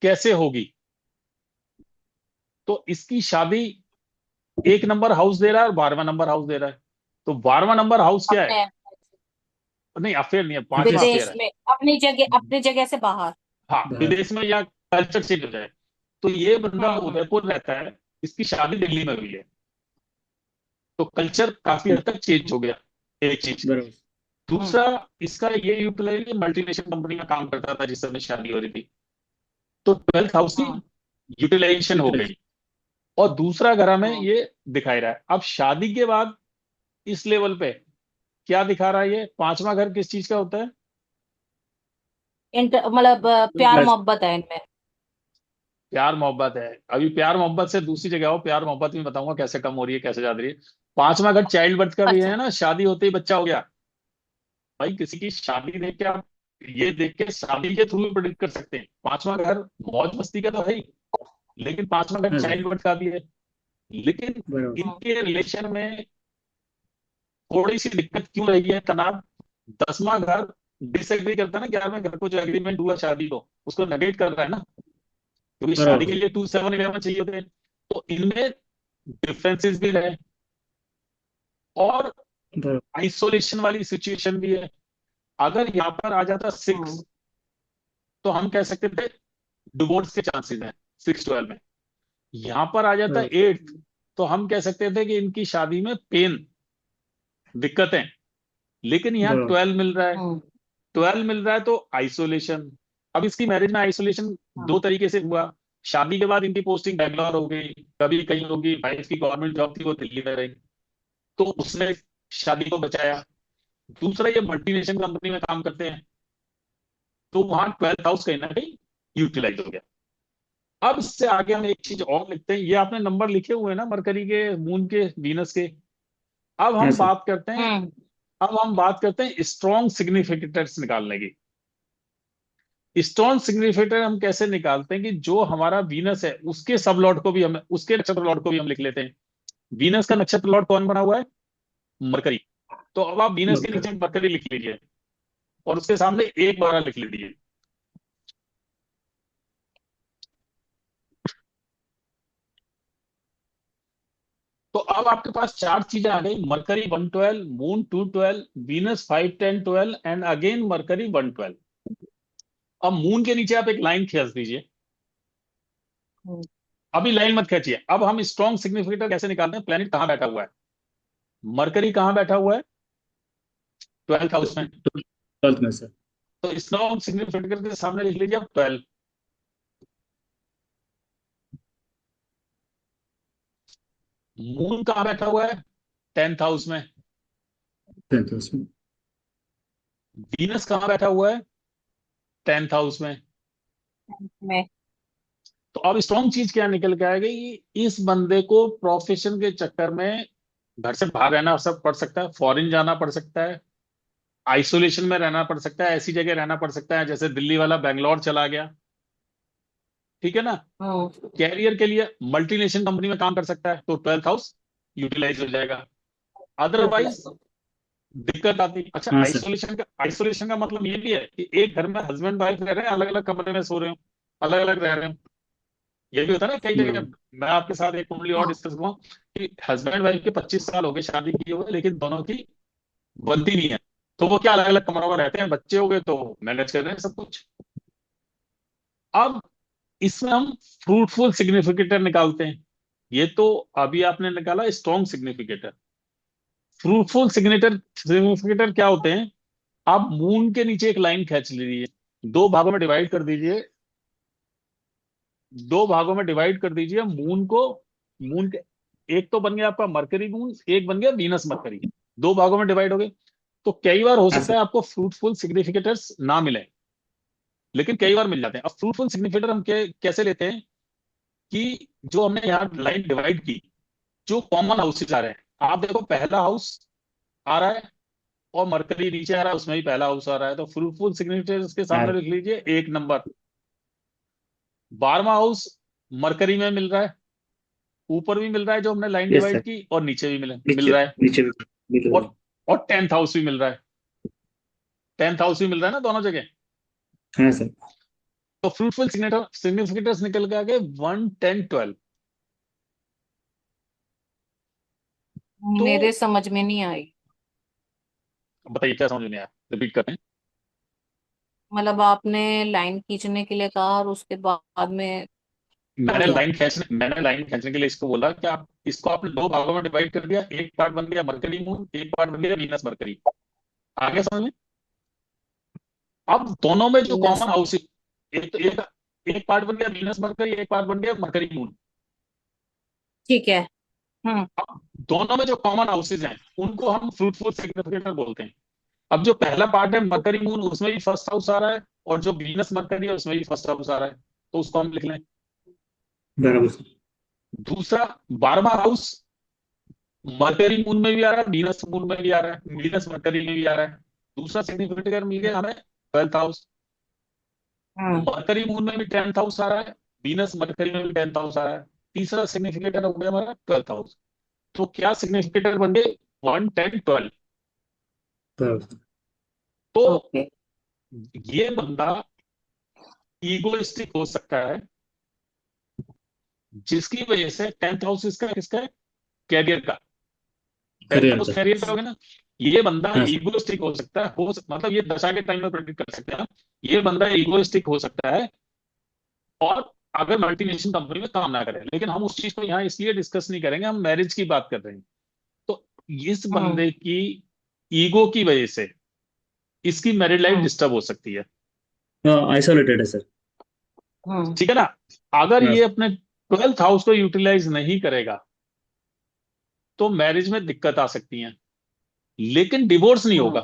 कैसे होगी। तो इसकी शादी 1 नंबर हाउस दे रहा है और 12वां नंबर हाउस दे रहा है। तो 12वां नंबर हाउस क्या है? अपने नहीं, अफेयर नहीं है, 5वां विदेश अफेयर विदेश है। में, अपनी जगह से बाहर। हाँ, बाहर। विदेश में या कल्चर चेंज हो जाए। तो ये बंदा हम्म। उदयपुर रहता है, इसकी शादी दिल्ली में हुई है, तो कल्चर काफी हद तक चेंज हो गया, एक चीज। बराबर। दूसरा, इसका ये यूटिलाइज मल्टीनेशनल कंपनी में काम करता था जिस समय शादी हो रही थी, तो 12th हाउस की हम्म। यूटिलाइजेशन हो यूटिलाइज। गई। और दूसरा घर हमें हम्म। ये दिखाई रहा है। अब शादी के बाद इस लेवल पे क्या दिखा रहा है? ये 5वां घर किस चीज का होता है? मतलब प्यार मोहब्बत है इनमें। प्यार मोहब्बत है। अभी प्यार मोहब्बत से दूसरी जगह हो, प्यार मोहब्बत में बताऊंगा कैसे कम हो रही है, कैसे ज्यादा रही है। 5वां घर चाइल्ड बर्थ का भी अच्छा। है ना, शादी होते ही बच्चा हो गया। भाई किसी की शादी देख के आप ये देख के शादी के थ्रू भी प्रेडिक्ट कर सकते हैं। 5वां घर मौज मस्ती का तो है ही, लेकिन 5वां घर हाँ सर। चाइल्ड बर्थ का भी है। लेकिन बराबर। हम्म। इनके रिलेशन में थोड़ी सी दिक्कत क्यों रही है, तनाव? 10वां घर डिसएग्री करता है ना 11वें घर को, जो एग्रीमेंट हुआ शादी को उसको नेगेट कर रहा है ना, क्योंकि शादी के बराबर। लिए 2 7 11 चाहिए होते हैं। तो इनमें डिफरेंसेस भी रहे, और बराबर। आइसोलेशन वाली सिचुएशन भी है। अगर यहाँ पर आ जाता 6, हम्म। तो हम कह सकते थे डिवोर्स के चांसेस हैं 6 12 में। यहाँ पर आ जाता बराबर। 8, तो हम कह सकते थे कि इनकी शादी में पेन, दिक्कतें। लेकिन यहाँ बराबर। 12 मिल रहा है, हम्म। 12 मिल रहा है तो आइसोलेशन। अब इसकी मैरिज में आइसोलेशन हाँ। 2 तरीके से हुआ। शादी के बाद इनकी पोस्टिंग बैंगलोर हो गई, कभी कहीं होगी, भाई इसकी गवर्नमेंट जॉब थी वो दिल्ली में रही, तो उसने शादी को बचाया। दूसरा, ये मल्टीनेशनल कंपनी में काम करते हैं, तो वहां 12th हाउस कहीं ना कहीं यूटिलाइज हो गया। अब इससे आगे हम एक चीज और लिखते हैं, ये आपने नंबर लिखे हुए हैं ना, मरकरी के, मून के, वीनस के। अब हाँ हम सर। बात करते हैं, हम्म। अब हम बात करते हैं स्ट्रॉन्ग सिग्निफिकेटर्स निकालने की। स्ट्रॉन्ग सिग्निफिकेटर हम कैसे निकालते हैं? कि जो हमारा वीनस है उसके सब लॉर्ड को भी हम, उसके नक्षत्र लॉर्ड को भी हम लिख लेते हैं। वीनस का नक्षत्र लॉर्ड कौन बना हुआ है? मरकरी। तो अब आप वीनस के मकर। नीचे मरकरी लिख लीजिए, और उसके सामने 1 12 लिख लीजिए। तो अब आपके पास 4 चीजें आ गई, mercury 112, moon 212, Venus 5 10 12, and again mercury 112। अब मून के नीचे आप एक लाइन खींच दीजिए। हम्म। अभी लाइन मत खींचिए, अब हम स्ट्रॉन्ग सिग्निफिकेटर कैसे निकालते हैं? प्लेनेट कहाँ बैठा हुआ है? मरकरी कहाँ बैठा हुआ है? 12th हाउस में। 12th में सर। तो स्ट्रॉन्ग सिग्निफिकेटर के सामने लिख लीजिए आप 12। मून कहाँ बैठा हुआ है? 10th हाउस में। 10th हाउस में। वीनस कहाँ बैठा हुआ है? 10th हाउस में। में। तो अब स्ट्रॉन्ग चीज क्या निकल के आएगी? कि इस बंदे को प्रोफेशन के चक्कर में घर से बाहर रहना सब पड़ सकता है, फॉरेन जाना पड़ सकता है, आइसोलेशन में रहना पड़ सकता है, ऐसी जगह रहना पड़ सकता है जैसे दिल्ली वाला बेंगलोर चला गया, ठीक है ना। हम्म। कैरियर के लिए मल्टीनेशनल कंपनी में काम कर सकता है, तो 12th हाउस यूटिलाइज हो जाएगा। अदरवाइज दिक्कत आती। अच्छा, हाँ सर। आइसोलेशन का मतलब ये भी है कि एक घर में हस्बैंड वाइफ रह रहे हैं, अलग अलग कमरे में सो रहे हो, अलग अलग रह रहे हो। ये भी होता है ना कई जगह। बराबर। मैं आपके साथ एक कुंडली और हाँ। डिस्कस करूँ कि हस्बैंड वाइफ के 25 साल हो गए शादी किए हुए, लेकिन दोनों की बनती नहीं है, तो वो क्या अलग अलग कमरों में रहते हैं, बच्चे हो गए तो मैनेज कर रहे हैं सब कुछ। अब इसमें हम फ्रूटफुल सिग्निफिकेटर निकालते हैं। ये तो अभी आपने निकाला स्ट्रॉन्ग सिग्निफिकेटर। फ्रूटफुल सिग्निफिकेटर क्या होते हैं? आप मून के नीचे एक लाइन खींच लीजिए, 2 भागों में डिवाइड कर दीजिए, 2 भागों में डिवाइड कर दीजिए मून को। मून के एक तो बन गया आपका मरकरी मून, एक बन गया वीनस मरकरी, 2 भागों में डिवाइड हो गए। तो कई बार हो हाँ सकता सर। है आपको फ्रूटफुल सिग्निफिकेटर्स ना मिले, लेकिन कई बार मिल जाते हैं। अब फ्रूटफुल सिग्निफिकेटर हम कैसे लेते हैं? कि जो हमने यहाँ लाइन डिवाइड की, जो कॉमन हाउसेज आ रहे हैं, आप देखो पहला हाउस आ रहा है और मरकरी नीचे आ रहा है, उसमें भी पहला हाउस आ रहा है, तो फ्रूटफुल सिग्निफिकेटर्स के सामने हाँ। लिख लीजिए 1 नंबर। 12वां हाउस मरकरी में मिल रहा है, ऊपर भी मिल रहा है जो हमने लाइन यस डिवाइड सर। की, और नीचे भी मिल नीचे रहा है। नीचे भी मिल रहा और है। 10th हाउस भी मिल रहा है, 10th हाउस भी मिल रहा है ना दोनों जगह। हाँ सर। तो फ्रूटफुल सिग्निफिकेटर्स निकल के आ गए 1 10 12। तो मेरे समझ में नहीं आई। बताइए क्या समझ नहीं आया, रिपीट करें। मतलब आपने लाइन खींचने के लिए कहा और उसके बाद में हो गया। मैंने लाइन खींचने के लिए इसको बोला कि आप इसको आपने दो भागों में डिवाइड कर दिया, एक पार्ट बन गया मरकरी मून, एक पार्ट बन गया वीनस मरकरी। आगे समझ में। अब दोनों में जो वीनस। कॉमन हाउस, एक तो एक पार्ट बन गया वीनस मरकरी, एक पार्ट बन गया मरकरी मून। ठीक है। हम्म। अब दोनों में जो कॉमन हाउसेज हैं उनको हम फ्रूटफुल सिग्निफिकेटर बोलते हैं। अब जो पहला पार्ट है मरकरी मून, उसमें भी फर्स्ट हाउस आ रहा है, और जो वीनस मरकरी है उसमें भी फर्स्ट हाउस आ रहा है, तो उसको हम लिख लें। बराबर सर। दूसरा, 12वां हाउस मरकरी मून में भी आ रहा है, वीनस मून में भी आ रहा है, वीनस मरकरी में भी आ रहा है। दूसरा सिग्निफिकेटर मिल गया हमें 12th हाउस। हम्म। मरकरी मून में भी 10th हाउस आ रहा है, वीनस मरकरी में भी 10th हाउस आ रहा है। तीसरा सिग्निफिकेटर हो गया हमारा 12th हाउस। तो क्या सिग्निफिकेटर बन गए? 1, 10, 12। बराबर। तो ओके। ये बंदा ईगोइस्टिक हो सकता है, जिसकी वजह से 10th हाउस इसका किसका है? कैरियर का। 10th करियर हाउस का। कैरियर का होगा ना। ये बंदा हाँ सर। ईगोइस्टिक हो सकता है, मतलब ये दशा के टाइम में प्रेडिक्ट कर सकते हैं हम। ये बंदा ईगोइस्टिक हो सकता है, और अगर मल्टीनेशनल कंपनी में काम ना करे। लेकिन हम उस चीज को यहाँ इसलिए डिस्कस नहीं करेंगे, हम मैरिज की बात कर रहे हैं। तो इस हम्म। बंदे की ईगो की वजह से इसकी मैरिड लाइफ हम्म। डिस्टर्ब हो सकती है। आइसोलेटेड है सर। हम्म। ठीक है ना। अगर हाँ ये सर। अपने 12th हाउस को यूटिलाइज नहीं करेगा तो मैरिज में दिक्कत आ सकती है, लेकिन डिवोर्स नहीं हम्म। होगा,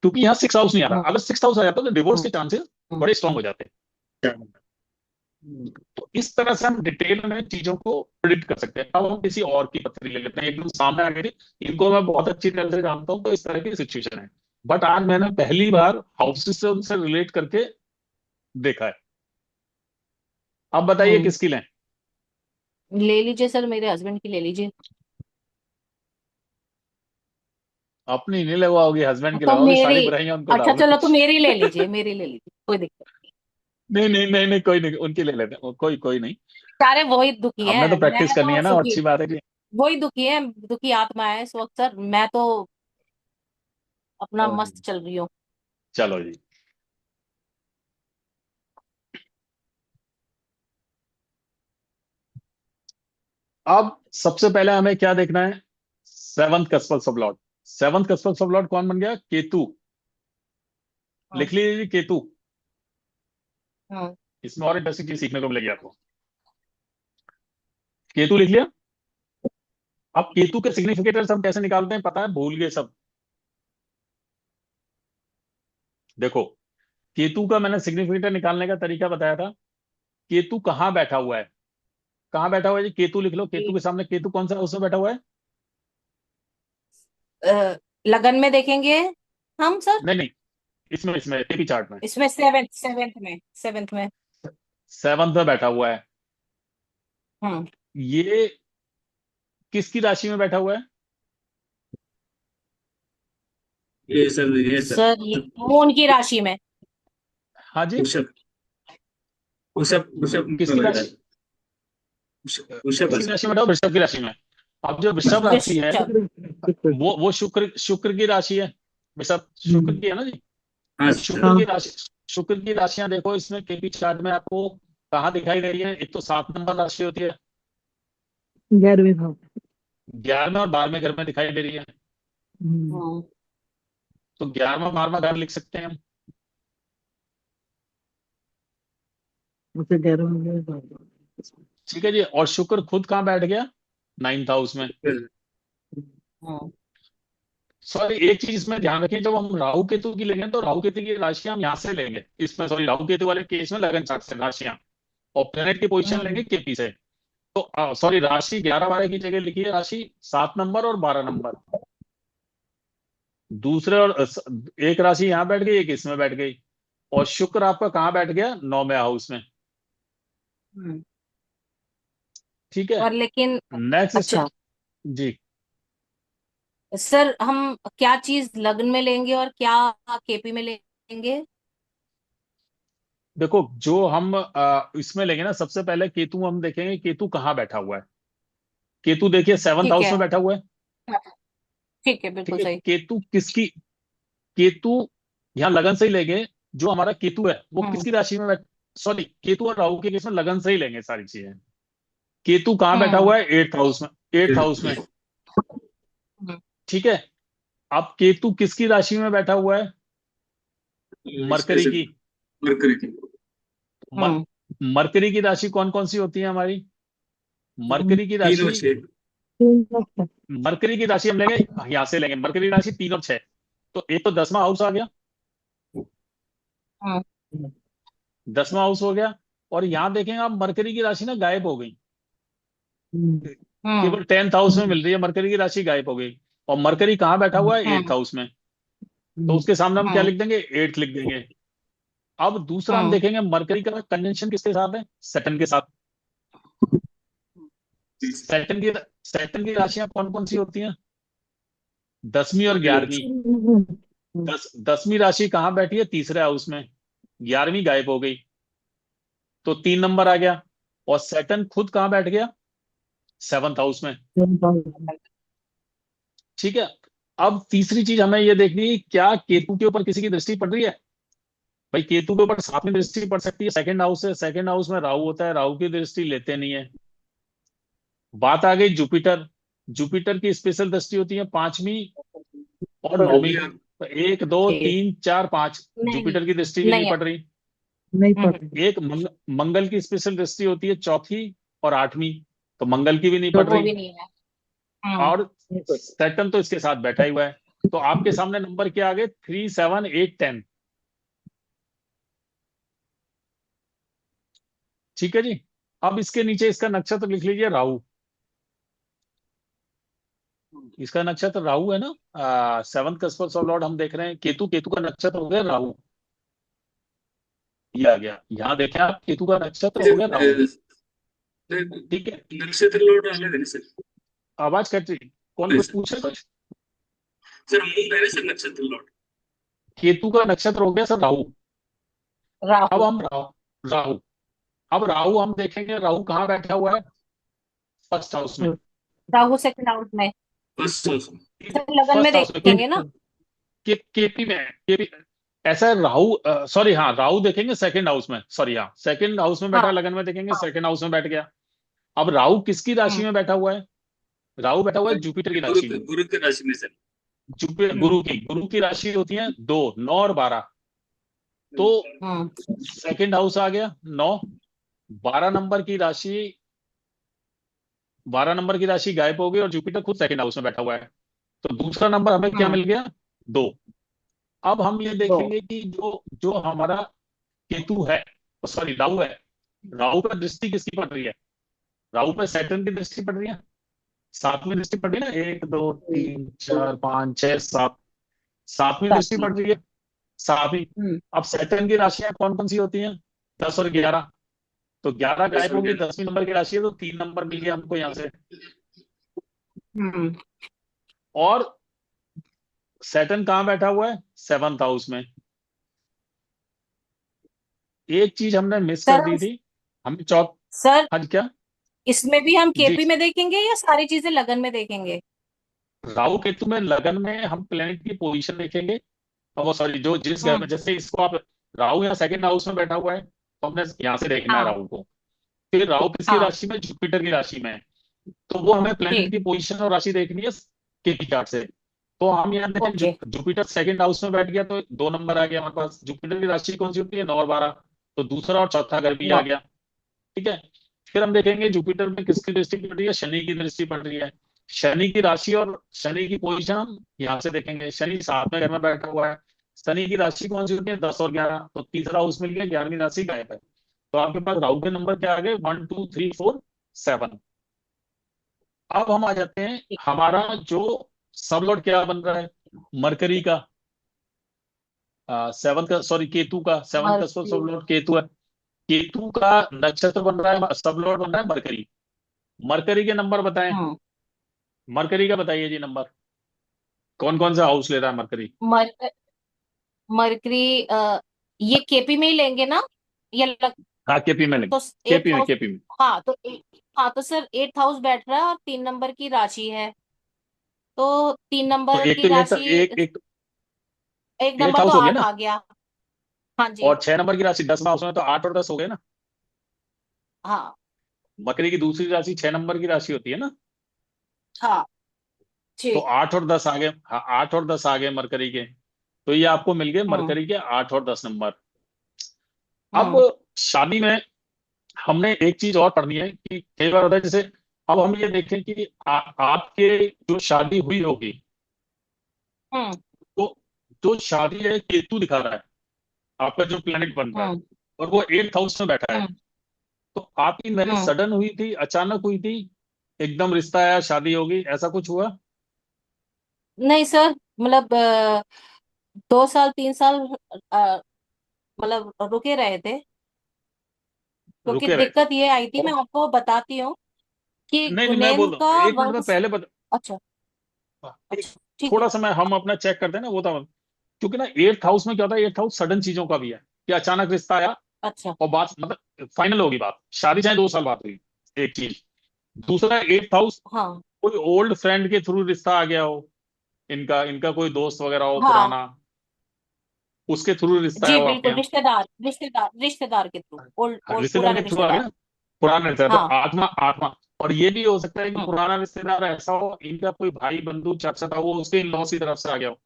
क्योंकि यहाँ 6 हाउस नहीं आ रहा। हम्म। अगर 6 हाउस आ जाता तो डिवोर्स हम्म। के चांसेस हम्म। बड़े स्ट्रांग हो जाते हैं। हम्म। तो इस तरह से हम डिटेल में चीजों को प्रिडिक्ट कर सकते हैं। अब हम किसी और की पथरी ले लेते हैं, एकदम सामने आ गई थी, इनको मैं बहुत अच्छी तरह से जानता हूँ, तो इस तरह की सिचुएशन है। बट आज मैंने पहली बार हाउसेस से उनसे रिलेट करके देखा है। अब बताइए हम्म। किसकी लें। ले लीजिए सर, मेरे हस्बैंड की ले लीजिए। अपनी नहीं लगवाओगी, हस्बैंड की तो लगाओगी, मेरी। सारी बुराइयां उनको अच्छा डाल चलो, दो। तो मेरी ले लीजिए, मेरी ले लीजिए, कोई दिक्कत। नहीं नहीं नहीं नहीं, कोई नहीं, उनकी ले लेते हैं, कोई कोई नहीं। सारे वही दुखी हमने तो है, मैं प्रैक्टिस करनी तो है ना, और सुखी। अच्छी बात है कि वही दुखी है, दुखी आत्मा है इस वक्त सर, मैं तो अपना मस्त चल रही हूँ। चलो जी। अब सबसे पहले हमें क्या देखना है? Seventh cusps of lord. Seventh cusps of lord कौन बन गया? केतु। हम्म। लिख लीजिए जी, केतु। हम्म। इसमें और इंटरेस्टिंग चीज सीखने को मिलेगी आपको। केतु लिख लिया। अब केतु के सिग्निफिकेटर्स हम कैसे निकालते हैं पता है? भूल गए सब। देखो, केतु का मैंने सिग्निफिकेटर निकालने का तरीका बताया था। केतु कहाँ बैठा हुआ है? कहाँ बैठा हुआ है जी? केतु लिख लो। केतु के सामने केतु कौन सा उसमें बैठा हुआ है? लगन में देखेंगे हम सर। नहीं नहीं, इसमें इसमें एपी चार्ट में इसमें सेवेंथ सेवेंथ में। सेवंथ में बैठा हुआ है। हम्म। ये किसकी राशि में बैठा हुआ है? ये सर। सर ये मून की राशि में। हाँ जी। वृषभ। वृषभ वृषभ में किसकी बैठा है। राशि? वृषभ है किसकी सर। राशि में बैठा? वृषभ की राशि में। अब जो वृषभ राशि है, वृषभ। वो शुक्र की राशि है। वृषभ शुक्र की है ना जी। हाँ तो सर। शुक्र की राशियां देखो इसमें केपी चार्ट में आपको कहाँ दिखाई दे रही है? एक तो 7 नंबर राशि होती है, 11वें भाव। 11वें और 12वें घर में दिखाई दे रही है। हम्म, हम्म। तो 11वां 12वां घर लिख सकते हैं हम। उसे 11वें भाव। ठीक है जी। और शुक्र खुद कहाँ बैठ गया? 9th हाउस में। हम्म। सॉरी, एक चीज इसमें ध्यान रखें, जब हम राहु केतु की लेंगे तो राहु केतु की राशियां हम यहाँ से लेंगे इसमें। सॉरी, राहु केतु वाले केस में लगन चार्ट से राशियां, और प्लेनेट की पोजीशन लेंगे हम्म। केपी से। तो सॉरी, राशि 11 12 की जगह लिखिए राशि 7 नंबर और 12 नंबर। दूसरे और एक राशि यहाँ बैठ गई, एक इसमें बैठ गई। और शुक्र आपका कहाँ बैठ गया? 9वें हाउस में। हम्म। ठीक है। और लेकिन। नेक्स्ट स्टेप अच्छा जी। सर, हम क्या चीज लग्न में लेंगे और क्या केपी में लेंगे? देखो, जो हम इसमें लेंगे ना, सबसे पहले केतु हम देखेंगे केतु कहाँ बैठा हुआ है। केतु देखिए सेवंथ ठीक हाउस है। में बैठा हुआ है। ठीक है, ठीक बिल्कुल है, सही। केतु यहाँ लगन से ही लेंगे। जो हमारा केतु है वो हम्म। किसकी राशि में सॉरी, केतु और राहु के केस में लगन से ही लेंगे सारी चीजें। केतु कहाँ बैठा हम्म। हुआ है? एट्थ हाउस में। एट्थ हाउस में। हम्म। ठीक है। अब केतु किसकी राशि में बैठा हुआ है? मरकरी की। मरकरी की। मर, हम्म। मरकरी की राशि कौन कौन सी होती है हमारी? मरकरी की तीन और राशि, छह। मरकरी की राशि हम लेंगे, यहां से लेंगे मरकरी की राशि 3 और 6। तो एक तो 10वां हाउस आ गया, हम्म। 10वां हाउस हो गया। और यहां देखेंगे आप मरकरी की राशि ना गायब हो गई, हम्म। केवल 10th हाउस में मिल रही है, मरकरी की राशि गायब हो गई। और मरकरी कहाँ बैठा हुआ है? एट्थ हम्म। हाउस में। तो उसके सामने हम क्या हम्म। लिख देंगे? एट्थ लिख देंगे। अब दूसरा हम हम्म। देखेंगे मरकरी का कंजंक्शन किसके साथ है? सैटर्न के साथ। सैटर्न की सैटर्न की राशियां कौन कौन सी होती हैं? 10वीं और 11वीं। 10वीं राशि कहाँ बैठी है? तीसरे हाउस में। 11वीं गायब हो गई, तो 3 नंबर आ गया। और सैटर्न खुद कहाँ बैठ गया? 7th हाउस में। ठीक है। अब तीसरी चीज हमें ये देखनी है, क्या केतु के ऊपर किसी की दृष्टि पड़ रही है? भाई केतु के ऊपर 7वीं दृष्टि पड़ सकती है, सेकंड हाउस से। सेकंड हाउस में राहु होता है, राहु की दृष्टि लेते नहीं है। बात आ गई जुपिटर। जुपिटर की स्पेशल दृष्टि होती है 5वीं और 9वीं। तो 1 2 3 4 5 नहीं, जुपिटर की दृष्टि भी नहीं नहीं है। पड़ रही। नहीं पढ़ एक मंगल की स्पेशल दृष्टि होती है 4थी और 8वीं, तो मंगल की भी नहीं पड़ वो रही। भी नहीं है। हम्म। और सैटर्न तो इसके साथ बैठा ही हुआ है। तो आपके सामने नंबर क्या आ गए? 3 7 8 10। ठीक है जी। अब इसके नीचे इसका नक्षत्र लिख लीजिए राहु। इसका नक्षत्र राहु है ना। 7th कस्पर्स ऑफ लॉर्ड हम देख रहे हैं। केतु, केतु का नक्षत्र हो गया राहु। ये आ गया, यहाँ देखें आप, केतु का नक्षत्र हो गया राहु। ठीक है। नक्षत्र लौट अलग है ना सर? आवाज कट रही, कौन नहीं कुछ सर। पूछ रहा है कुछ? सर मून है ना सर नक्षत्र लौट? केतु का नक्षत्र हो गया सर राहु। अब राहु। हम राहु, अब राहु हम देखेंगे, राहु कहाँ बैठा हुआ है? फर्स्ट हाउस में। राहु सेकंड हाउस में। फर्स्ट हाउस में। सर लगन में फर्स्ट हाउस में देखेंगे ना। केपी में है, केपी। ऐसा है राहु, सॉरी हाँ, राहु देखेंगे सेकंड हाउस में। सॉरी हाँ, सेकंड हाउस में बैठा है, हाँ। लगन में देखेंगे सेकंड हाउस में बैठ गया। अब राहु किसकी राशि हम्म। में बैठा हुआ है? राहु बैठा हुआ है जुपिटर की गुरु राशि में। गुरु की राशि में सर। जुपिटर, हम्म। गुरु की राशि होती है 2 9 और 12। तो हम्म। सेकंड हाउस आ गया 9। 12 नंबर की राशि, 12 नंबर की राशि गायब हो गई और जुपिटर खुद सेकंड हाउस में बैठा हुआ है। तो दूसरा नंबर हमें क्या हम्म। मिल गया? 2। अब हम ये दो। देखेंगे कि जो जो हमारा केतु है, सॉरी राहु है, राहु पर दृष्टि किसकी पड़ रही है? राहु पर सैटर्न की दृष्टि पड़ रही है। 7वीं दृष्टि पड़ रही है ना, 1 2 3 4 5 6 7। 7वीं दृष्टि सातवीं। पड़ रही है, 7वीं। हम्म। अब सैटर्न की राशियां कौन कौन सी होती हैं? 10 और 11। तो 11 दस गायब और होगी, ग्यारह। 10वीं नंबर की राशि है, तो 3 नंबर मिल गया हमको यहाँ से। हम्म। और सैटर्न कहाँ बैठा हुआ है? 7th हाउस में। एक चीज हमने मिस कर सर दी थी, हमें चौथ। सर हाँ जी, क्या? इसमें भी हम जी, केपी में देखेंगे या सारी चीजें लगन में देखेंगे? राहु केतु में लगन में हम प्लेनेट की पोजीशन देखेंगे। अब वो सॉरी, जो जिस घर हम्म। में, जैसे इसको आप, राहु यहाँ सेकंड हाउस में बैठा हुआ है, तो हमने यहाँ से देखना है हाँ। राहु को। फिर राहु किसकी हाँ। राशि में? जुपिटर की राशि में है। तो वो हमें प्लेनेट ठीक। की पोजीशन और राशि देखनी है केपी चार्ट से। तो हम यहाँ देखें, ओके। जुपिटर सेकंड हाउस में बैठ गया, तो 2 नंबर आ गया हमारे पास। जुपिटर की राशि कौन सी होती है? 9 और 12। तो दूसरा और चौथा घर भी आ नो। गया। ठीक है। फिर हम देखेंगे जुपिटर में किसकी दृष्टि पड़ रही है? शनि की दृष्टि पड़ रही है। शनि की राशि और शनि की पोजीशन हम यहाँ से देखेंगे। शनि 7वें घर में बैठा हुआ है। शनि की राशि कौन सी होती है? 10 और 11। तो तीसरा हाउस मिल गया, 11वीं राशि गायब है। तो आपके पास राहु के नंबर क्या आ गए? 1 2 3 4 7। अब हम आ जाते हैं, ठीक। हमारा जो सबलॉर्ड क्या बन रहा है? मरकरी का, 7th का, सॉरी केतु का 7th का मर्क्यूरी। सबलॉर्ड केतु है। केतु का नक्षत्र बन रहा है, सबलॉर्ड बन रहा है मरकरी। मरकरी के नंबर बताएं। हम्म। मरकरी का बताइए जी नंबर, कौन कौन सा हाउस ले रहा है मरकरी? मर मरकरी ये केपी में ही लेंगे ना, या हाँ केपी में लिख, तो केपी एट्थ में, हाउस, केपी में। हाँ तो हाँ तो सर एट्थ हाउस बैठ रहा है और 3 नंबर की राशि है, तो तीन तो नंबर एक की तो राशि, एक एट नंबर तो हाउस हो गया 8 ना, आ गया। हाँ जी। और 6 नंबर की राशि 10वां हाउस में, तो 8 और 10 हो गए ना। हाँ मकरी की दूसरी राशि 6 नंबर की राशि होती है ना। हाँ तो जी। 8 और 10 आ गए, हाँ 8 और 10 आ गए मरकरी के। तो ये आपको मिल गए हम्म मरकरी के 8 और 10 नंबर। अब हम्म शादी में हमने एक चीज और पढ़नी है कि कई बार होता है, जैसे अब हम ये देखें कि आपके जो शादी हुई होगी, हम्म तो जो शादी है केतु दिखा रहा है, आपका जो प्लेनेट बन रहा है, हम्म और वो 8th हाउस में बैठा है। हम्म तो आपकी मैरिज हम्म। सडन हुई थी, अचानक हुई थी, एकदम रिश्ता आया, शादी होगी, ऐसा कुछ हुआ? नहीं सर, मतलब 2 साल 3 साल अ, मतलब रुके रहे थे, क्योंकि रुके रहे थे। दिक्कत ये आई थी, मैं और आपको बताती हूँ कि नहीं नहीं, मैं गुनेन बोल रहा का हूँ, एक मिनट में वंश। पहले अच्छा एक अच्छा ठीक है। थोड़ा सा मैं हम अपना चेक करते हैं ना, वो था। क्योंकि ना 8th हाउस में क्या होता है, 8th हाउस सडन चीजों का भी है, कि अचानक रिश्ता आया, अच्छा और बात मतलब फाइनल होगी बात, शादी चाहे 2 साल बाद हुई, एक चीज। दूसरा 8th हाउस, हाँ कोई ओल्ड फ्रेंड के थ्रू रिश्ता आ गया हो, इनका इनका कोई दोस्त वगैरह हो हाँ पुराना, उसके थ्रू रिश्ता है जी वो आपके बिल्कुल, यहाँ। रिश्तेदार रिश्तेदार रिश्तेदार के थ्रू, ओल्ड हाँ, ओल्ड रिश्तेदार पुराने के थ्रू आ गया रिश्तेदार। ना, पुराना रिश्तेदार, तो हाँ। आत्मा आत्मा। और ये भी हो सकता है कि हम्म। पुराना रिश्तेदार ऐसा हो, इनका कोई भाई बंधु चाचा था, वो उसके इन लॉज की तरफ से आ गया हो,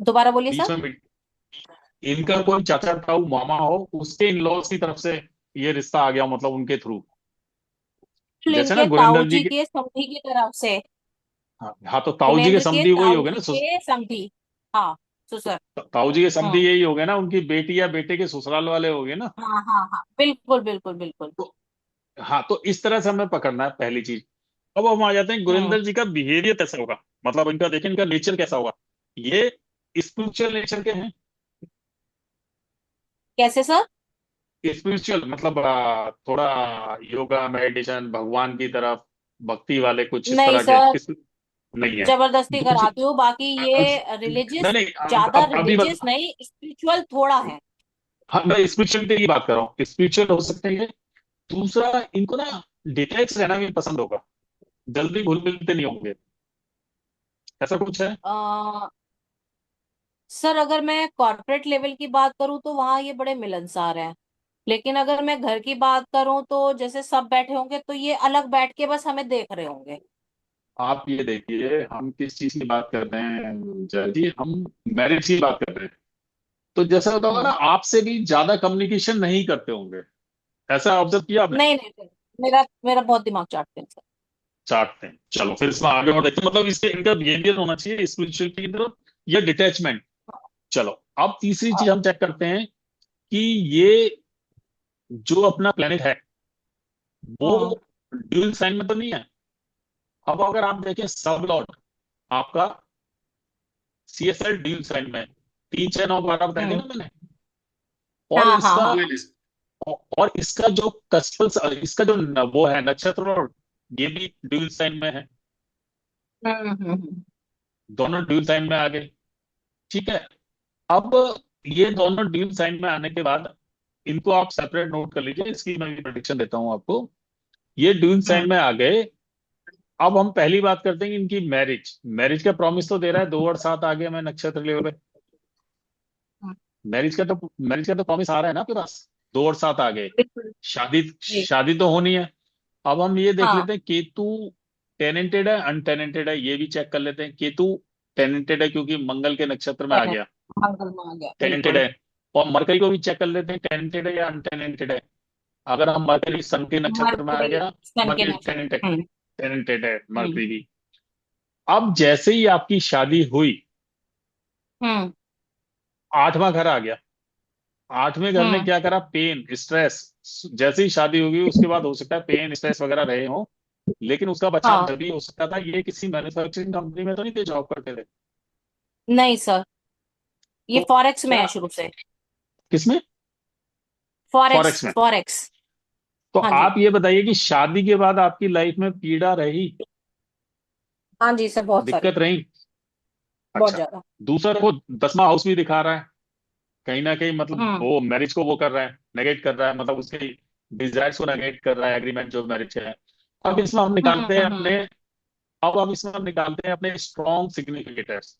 दोबारा बोलिए बीच सर। में इनका कोई चाचा ताऊ मामा हो, उसके इन लॉज की तरफ से ये रिश्ता आ गया हो, मतलब उनके थ्रू। जैसे ना इनके ताऊ गुरिंदर जी जी के, के समधी की तरफ से, हाँ तो ताऊ जी के गुनेंद्र के समधी वही हो ताऊ गए जी ना, के समधी। हाँ ससुर। ताऊ जी के समधी हम्म। यही हो गए ना, उनकी बेटी या बेटे के ससुराल वाले हो गए ना। हाँ हाँ हाँ बिल्कुल बिल्कुल बिल्कुल। तो हाँ, तो इस तरह से हमें पकड़ना है पहली चीज। अब हम आ जाते हैं हम्म। गुरिंदर जी का बिहेवियर कैसा होगा, मतलब इनका देखें, इनका नेचर कैसा होगा। ये स्पिरिचुअल नेचर के हैं। कैसे सर? स्पिरिचुअल मतलब थोड़ा योगा मेडिटेशन भगवान की तरफ भक्ति वाले, कुछ इस नहीं तरह के सर, नहीं है। जबरदस्ती दूसरी कराती हूँ, बाकी ये नहीं रिलीजियस, नहीं, ज्यादा अब अभी रिलीजियस नहीं, स्पिरिचुअल थोड़ा है। हाँ, मैं स्पिरिचुअलिटी की बात कर रहा हूँ, स्पिरिचुअल हो सकते हैं। दूसरा, इनको ना डिटैच रहना भी पसंद होगा, जल्दी घुल मिलते नहीं होंगे, ऐसा कुछ है। सर अगर मैं कॉर्पोरेट लेवल की बात करूँ तो वहाँ ये बड़े मिलनसार हैं, लेकिन अगर मैं घर की बात करूँ तो जैसे सब बैठे होंगे तो ये अलग बैठ के बस हमें देख रहे होंगे। आप ये देखिए, हम किस चीज की बात कर रहे हैं जय जी, हम मैरिज की बात कर रहे हैं। तो जैसा होता होगा ना, हम्म। आपसे भी ज्यादा कम्युनिकेशन नहीं करते होंगे, ऐसा ऑब्जर्व किया आपने? नहीं नहीं सर, मेरा मेरा बहुत दिमाग चाटते हैं सर। चाटते हैं, चलो फिर इसमें आगे और देखते हैं, मतलब इसके इनका बिहेवियर होना चाहिए स्पिरिचुअलिटी की तरफ या डिटैचमेंट। चलो, अब तीसरी चीज हम चेक करते हैं कि ये जो अपना प्लेनेट है, वो हम्म ड्यूल साइन में तो नहीं है। अब अगर आप देखें सब लॉर्ड आपका CSL ड्यूल साइन में है। 3 6 9 12 बताए थे हम्म। ना मैंने। और हाँ हाँ इसका हाँ। और इसका जो कस्टल, इसका जो वो है नक्षत्र लॉर्ड, ये भी ड्यूल साइन में है। हम्म। दोनों ड्यूल साइन में आ गए, ठीक है। अब ये दोनों ड्यूल साइन में आने के बाद, इनको आप सेपरेट नोट कर लीजिए, इसकी मैं भी प्रेडिक्शन देता हूं आपको। ये ड्यूल हम्म। साइन में आ गए। अब हम पहली बात करते हैं कि इनकी मैरिज, मैरिज का प्रॉमिस तो दे रहा है, 2 और 7 आ गया मैं नक्षत्र लेवल पे। हम्म। मैरिज का तो प्रॉमिस आ रहा है ना आपके पास, 2 और 7 आ गए। बिल्कुल। शादी जी। शादी तो होनी है। अब हम ये देख हाँ। लेते हैं केतु टेनेंटेड है अनटेनेंटेड है, ये भी चेक कर लेते हैं। केतु टेनेंटेड है क्योंकि मंगल के नक्षत्र में आ टेनेट, गया, मंगल में आ गया टेनेंटेड बिल्कुल। है। और मरकरी को भी चेक कर लेते हैं, टेनेंटेड है या अनटेनेंटेड है। अगर हम मरकरी सन के नक्षत्र में आ मरकुरी गया, सन के मरकरी नक्षत्र। टेनेंटेड है हम्म मरकरी भी। अब जैसे ही आपकी शादी हुई, हम्म 8वां घर आ गया। 8वें घर ने हम्म। क्या करा, पेन स्ट्रेस। जैसे ही शादी होगी उसके बाद हो सकता है पेन स्ट्रेस वगैरह रहे हो, लेकिन उसका बचाव हाँ। जब भी हो सकता था, ये किसी मैन्युफैक्चरिंग कंपनी में तो नहीं थे, जॉब करते थे। नहीं सर, ये तो फॉरेक्स में क्या, है शुरू से। किसमें? फॉरेक्स फॉरेक्स में। फॉरेक्स। तो हाँ जी। आप ये बताइए कि शादी के बाद आपकी लाइफ में पीड़ा रही, हाँ जी सर, बहुत सारी, दिक्कत रही? बहुत अच्छा। ज्यादा। दूसरा, वो 10वां हाउस भी दिखा रहा है, कहीं ना कहीं मतलब हम्म वो मैरिज को वो कर रहा है, नेगेट कर रहा है, मतलब उसके डिजायर्स को नेगेट कर रहा है एग्रीमेंट जो मैरिज है। अब इसमें हम निकालते हैं हम्म अपने अब हम इसमें हम निकालते हैं अपने स्ट्रॉन्ग सिग्निफिकेटर्स।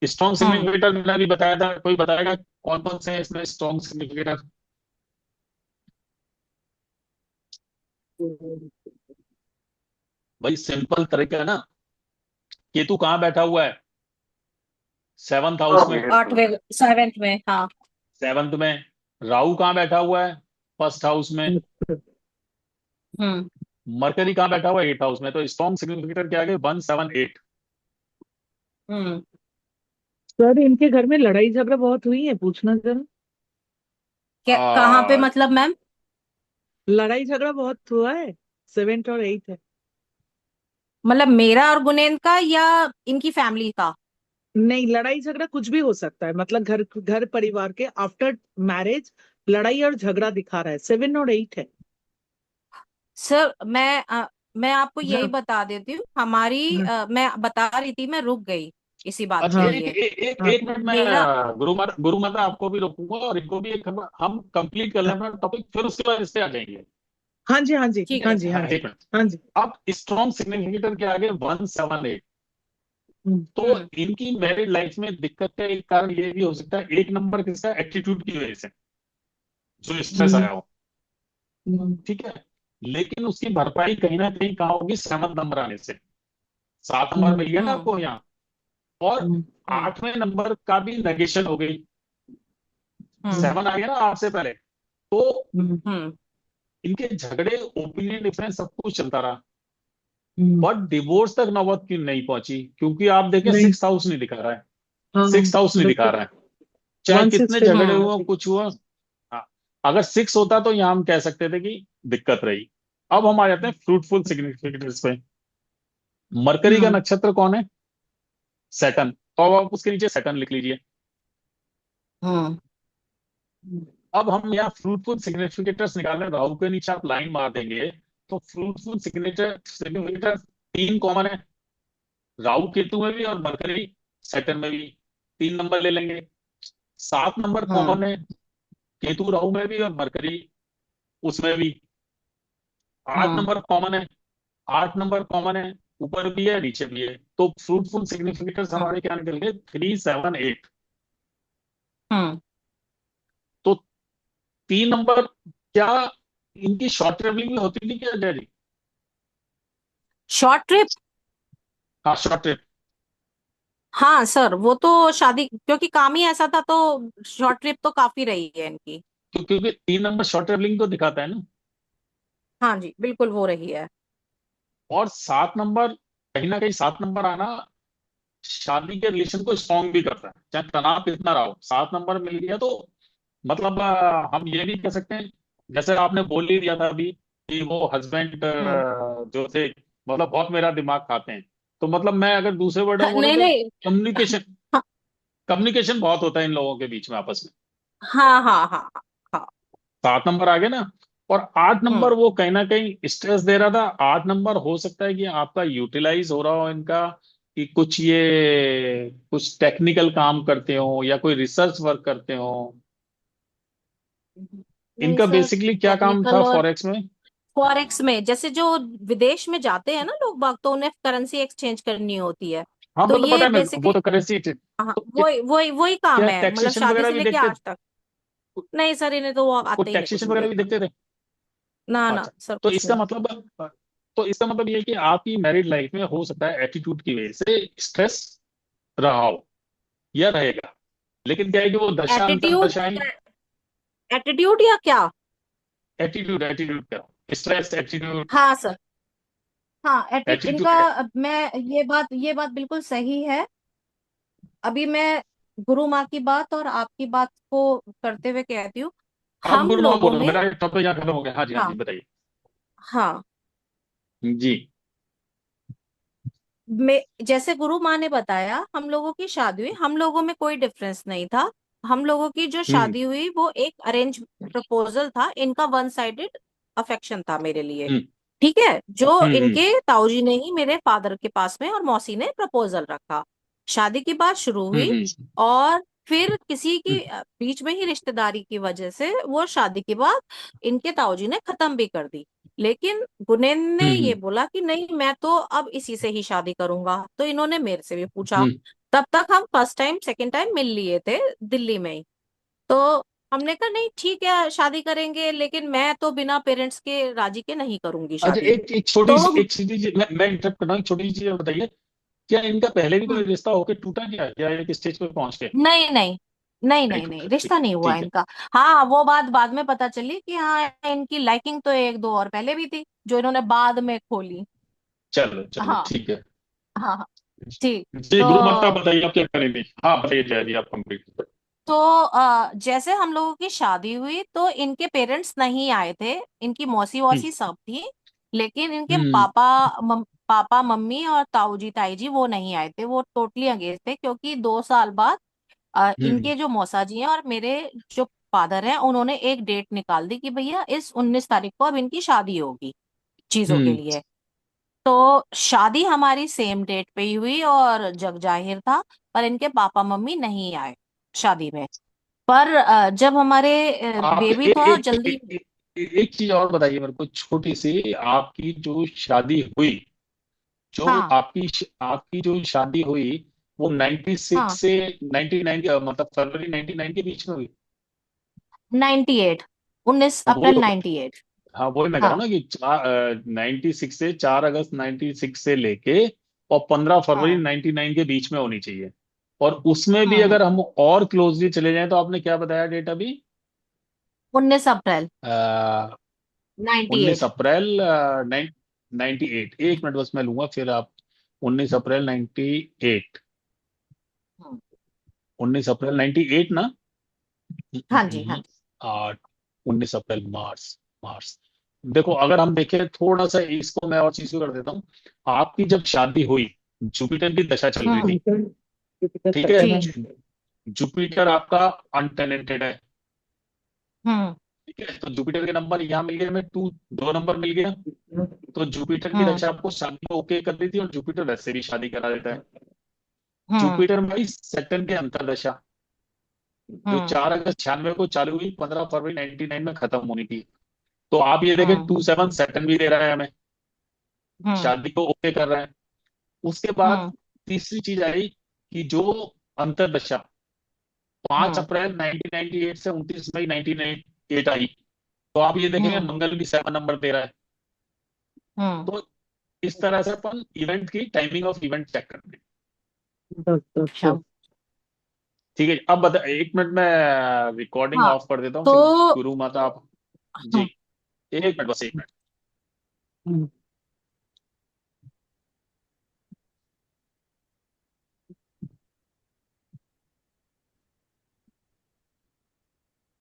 स्ट्रॉन्ग हम्म सिग्निफिकेटर मैंने अभी बताया था, कोई बताएगा कौन कौन से हैं इसमें स्ट्रॉन्ग सिग्निफिकेटर? भाई सिंपल तरीका है ना। केतु कहाँ बैठा हुआ है? सेवंथ हाउस में। आठवें सेवेंथ में, हाँ। सेवंथ में। राहु कहाँ बैठा हुआ है? फर्स्ट हाउस में। हम्म मरकरी कहाँ बैठा हुआ है? एट हाउस में। तो स्ट्रॉन्ग सिग्निफिकेटर क्या है? 1 7 8। हम्म सर इनके घर में लड़ाई झगड़ा बहुत हुई है, पूछना जरा। क्या कहाँ पे आ, मतलब मैम? लड़ाई झगड़ा बहुत हुआ है, 7th और 8th है। मतलब मेरा और गुनेन का या इनकी फैमिली का? नहीं, लड़ाई झगड़ा कुछ भी हो सकता है, मतलब घर घर परिवार के आफ्टर मैरिज लड़ाई और झगड़ा दिखा रहा है, 7 और 8 है। सर मैं आपको यही हाँ बता देती हूँ। हमारी हाँ मैं बता रही थी, मैं रुक गई इसी बात अच्छा, के हाँ एक लिए। एक एक, हाँ एक मिनट में मेरा गुरु माता आपको भी रोकूंगा और इनको भी एक हम कंप्लीट कर लें अपना टॉपिक, फिर उसके बाद इस पे आ जाएंगे। हाँ जी हाँ जी ठीक हाँ है जी सर। हाँ हाँ, जी एक मिनट। हाँ जी। अब स्ट्रॉन्ग सिग्निफिकेटर के आगे 1 7 8। हम्म, तो हम्म इनकी मैरिड लाइफ में दिक्कत का एक कारण ये भी हो सकता है, एक नंबर किसका? एटीट्यूड की वजह से जो स्ट्रेस हम्म, आया हो। हम्म, ठीक है। लेकिन उसकी भरपाई कहीं ना कहीं कहाँ होगी? 7 नंबर आने से। 7 नंबर हम्म, मिल गया ना हम्म आपको यहाँ। और हम्म, हम्म 8वें नंबर का भी नेगेशन हो गई। हम्म 7 आ गया ना 8 से पहले। तो हम्म, हम्म इनके झगड़े, ओपिनियन डिफरेंस, सब कुछ चलता रहा। हम्म, बट डिवोर्स तक नौबत क्यों नहीं पहुंची? क्योंकि आप देखें नहीं। 6th हाउस नहीं दिखा रहा है। हाँ हाँ 6th हाउस नहीं दिखा बिल्कुल। रहा है। चाहे वन कितने सिक्स नहीं झगड़े हम्म हुए कुछ हुआ। हाँ। अगर 6 होता तो यहां हम कह सकते थे कि दिक्कत रही। अब हम आ जाते हैं फ्रूटफुल सिग्निफिकेटर्स पे। मरकरी का हाँ नक्षत्र कौन है? सैटर्न। तो अब आप उसके नीचे सैटर्न लिख लीजिए। हम्म अब हम यहाँ फ्रूटफुल सिग्निफिकेटर्स निकालने, राहु के नीचे आप लाइन मार देंगे तो फ्रूटफुल सिग्निफिकेटर 3 कॉमन है। राहु केतु में भी और मरकरी सैटर्न में भी। 3 नंबर ले लेंगे। 7 नंबर हम्म कॉमन है। केतु राहु में भी और मरकरी उसमें भी। आठ हम्म नंबर कॉमन है। 8 नंबर कॉमन है। ऊपर भी है नीचे भी है। तो फ्रूटफुल सिग्निफिकेटर्स हम्म हमारे क्या निकल गए? 3 7 8। हम्म तो 3 नंबर क्या इनकी शॉर्ट ट्रेवलिंग में होती थी क्या जय जी? Short trip. हाँ, शॉर्ट ट्रिप। हाँ सर, वो तो शादी, क्योंकि काम ही ऐसा था, तो शॉर्ट ट्रिप तो काफी रही है इनकी। क्योंकि 3 नंबर शॉर्ट ट्रेवलिंग को दिखाता है ना। हाँ जी, बिल्कुल वो रही है। और 7 नंबर, कहीं ना कहीं 7 नंबर आना शादी के रिलेशन को स्ट्रांग भी करता है, चाहे तनाव कितना रहा हो। 7 नंबर मिल गया तो मतलब हम ये भी कह सकते हैं, जैसे आपने बोल ही दिया था अभी कि वो हस्बैंड हम्म जो थे मतलब बहुत मेरा दिमाग खाते हैं। तो मतलब मैं अगर दूसरे वर्ड में बोलूँ नहीं तो नहीं। कम्युनिकेशन हाँ कम्युनिकेशन बहुत होता है इन लोगों के बीच में आपस में। हाँ हाँ हाँ हाँ। 7 नंबर आ गया ना। और 8 नंबर हम्म वो कहीं ना कहीं स्ट्रेस दे रहा था। 8 नंबर हो सकता है कि आपका यूटिलाइज हो रहा हो इनका, कि कुछ ये कुछ टेक्निकल काम करते हो या कोई रिसर्च वर्क करते हो। नहीं इनका सर, बेसिकली क्या काम था टेक्निकल और फॉरेक्स में? फॉरेक्स में, जैसे जो विदेश में जाते हैं ना लोग बाग, तो उन्हें करेंसी एक्सचेंज करनी होती है। हाँ, तो वो तो पता ये है मेरे को, वो बेसिकली, तो करेंसी। हाँ, तो वही वही वही काम क्या है, मतलब टैक्सेशन शादी वगैरह से भी लेके देखते? आज तक। नहीं सर, इन्हें तो वो वो आता ही नहीं कुछ टैक्सेशन भी वगैरह भी देखना। देखते थे? ना ना अच्छा। सर, तो कुछ इसका नहीं। मतलब तो इसका मतलब ये है कि आपकी मैरिड लाइफ में हो सकता है एटीट्यूड की वजह से स्ट्रेस रहा हो या रहेगा। लेकिन क्या है कि वो दशा अंतर एटीट्यूड, दशाएं। एटीट्यूड या क्या? एटीट्यूड एटीट्यूड का स्ट्रेस, एटीट्यूड। हाँ सर। हाँ, इनका, एटीट्यूड। मैं ये बात बिल्कुल सही है। अभी मैं गुरु माँ की बात और आपकी बात को करते हुए कहती हूँ, आप हम गुरुमा लोगों बोलो, में, मेरा टॉपिक यहाँ खत्म हो गया। हाँ जी, हाँ जी, हाँ बताइए। हाँ, जी। जैसे गुरु माँ ने बताया, हम लोगों की शादी हुई, हम लोगों में कोई डिफरेंस नहीं था। हम लोगों की जो हम्म शादी हुई वो एक अरेंज प्रपोजल था, इनका वन साइडेड अफेक्शन था मेरे लिए। हम्म ठीक है, जो हम्म इनके ताऊजी ने ही मेरे फादर के पास में और मौसी ने प्रपोजल रखा। शादी की बात शुरू हम्म हुई हम्म और फिर किसी की बीच में ही रिश्तेदारी की वजह से वो शादी के बाद इनके ताऊजी ने खत्म भी कर दी। लेकिन गुनेन ने ये हम्म बोला कि नहीं, मैं तो अब इसी से ही शादी करूंगा। तो इन्होंने मेरे से भी पूछा। हम्म। तब तक हम फर्स्ट टाइम सेकंड टाइम मिल लिए थे दिल्ली में ही। तो हमने कहा नहीं ठीक है शादी करेंगे, लेकिन मैं तो बिना पेरेंट्स के राजी के नहीं करूंगी अच्छा, शादी। एक एक छोटी सी, तो एक सीधी सी, मैं इंटरप्ट कर रहा हूँ, छोटी सी चीज बताइए। क्या इनका पहले भी कोई रिश्ता होके टूटा क्या, क्या एक स्टेज पे पहुंच के? नहीं नहीं, नहीं नहीं नहीं टूटा, नहीं, ठीक। रिश्ता नहीं हुआ ठीक है। इनका। हाँ, वो बात बाद में पता चली कि हाँ इनकी लाइकिंग तो एक दो और पहले भी थी, जो इन्होंने बाद में खोली। चलो चलो, हाँ ठीक है। हाँ हाँ, ठीक। जी तो गुरु माता बताइए, आप क्या करेंगे? हाँ बताइए जय जी, आप कंप्लीट। तो जैसे हम लोगों की शादी हुई तो इनके पेरेंट्स नहीं आए थे। इनकी मौसी हम्म वौसी सब थी, लेकिन इनके हम्म पापा मम्मी और ताऊ जी ताई जी वो नहीं आए थे। वो टोटली अगेंस्ट थे, क्योंकि 2 साल बाद हम्म इनके जो मौसा जी हैं और मेरे जो फादर हैं उन्होंने एक डेट निकाल दी कि भैया इस 19 तारीख को अब इनकी शादी होगी चीजों के हम्म लिए। तो शादी हमारी सेम डेट पे ही हुई और जग जाहिर था। पर इनके पापा मम्मी नहीं आए शादी में। पर जब हमारे आप बेबी थोड़ा जल्दी। एक चीज और बताइए मेरे को, छोटी सी। आपकी जो शादी हुई, जो हाँ आपकी जो शादी हुई, वो 96 हाँ, से 99, मतलब फरवरी 99 के बीच में हुई? 98, उन्नीस हाँ वही अप्रैल तो, 98 हाँ वही मैं कह रहा हाँ हूँ ना कि 96 से 4 अगस्त 96 से लेके और 15 फरवरी हाँ 99 के बीच में होनी चाहिए। और उसमें भी हम्म, अगर हम और क्लोजली चले जाएं, तो आपने क्या बताया डेट अभी? 19 अप्रैल आ, 19 98। अप्रैल 98। एक मिनट बस मैं लूंगा, फिर आप। 19 अप्रैल 98। 19 अप्रैल 98 ना? हाँ जी हाँ जी। आठ। 19 अप्रैल, मार्च। मार्च। देखो, अगर हम देखें थोड़ा सा इसको, मैं और चीज को कर देता हूँ। आपकी जब शादी हुई, जुपिटर की दशा चल रही हम्म, थी। ठीक है। जी। जुपिटर आपका अनटेलेंटेड है। हम्म ठीक है, तो जुपिटर के नंबर यहाँ मिल गए हमें, 2 नंबर मिल गया। तो जुपिटर की हम्म दशा आपको शादी को ओके कर देती है, और जुपिटर वैसे भी शादी करा देता है। हम्म जुपिटर में सेटर्न के अंतरदशा, जो हम्म 4 अगस्त 96 को चालू हुई, 15 फरवरी 99 में खत्म होनी थी। तो आप ये देखें, हम्म 27 सेटर्न भी दे रहा है हमें, हम्म शादी को ओके कर रहा है। उसके बाद हम्म तीसरी चीज आई कि जो अंतरदशा, पांच हम्म अप्रैल 1998 से 29 मई 1998 आई। तो आप ये देखेंगे हम्म मंगल भी 7 नंबर दे रहा है। हम्म, तो इस तरह से अपन इवेंट की टाइमिंग ऑफ इवेंट चेक करते हैं। अच्छा। ठीक है, अब बता, 1 मिनट में रिकॉर्डिंग हाँ ऑफ कर देता हूँ, तो फिर गुरु माता आप। जी, 1 मिनट, बस 1 मिनट।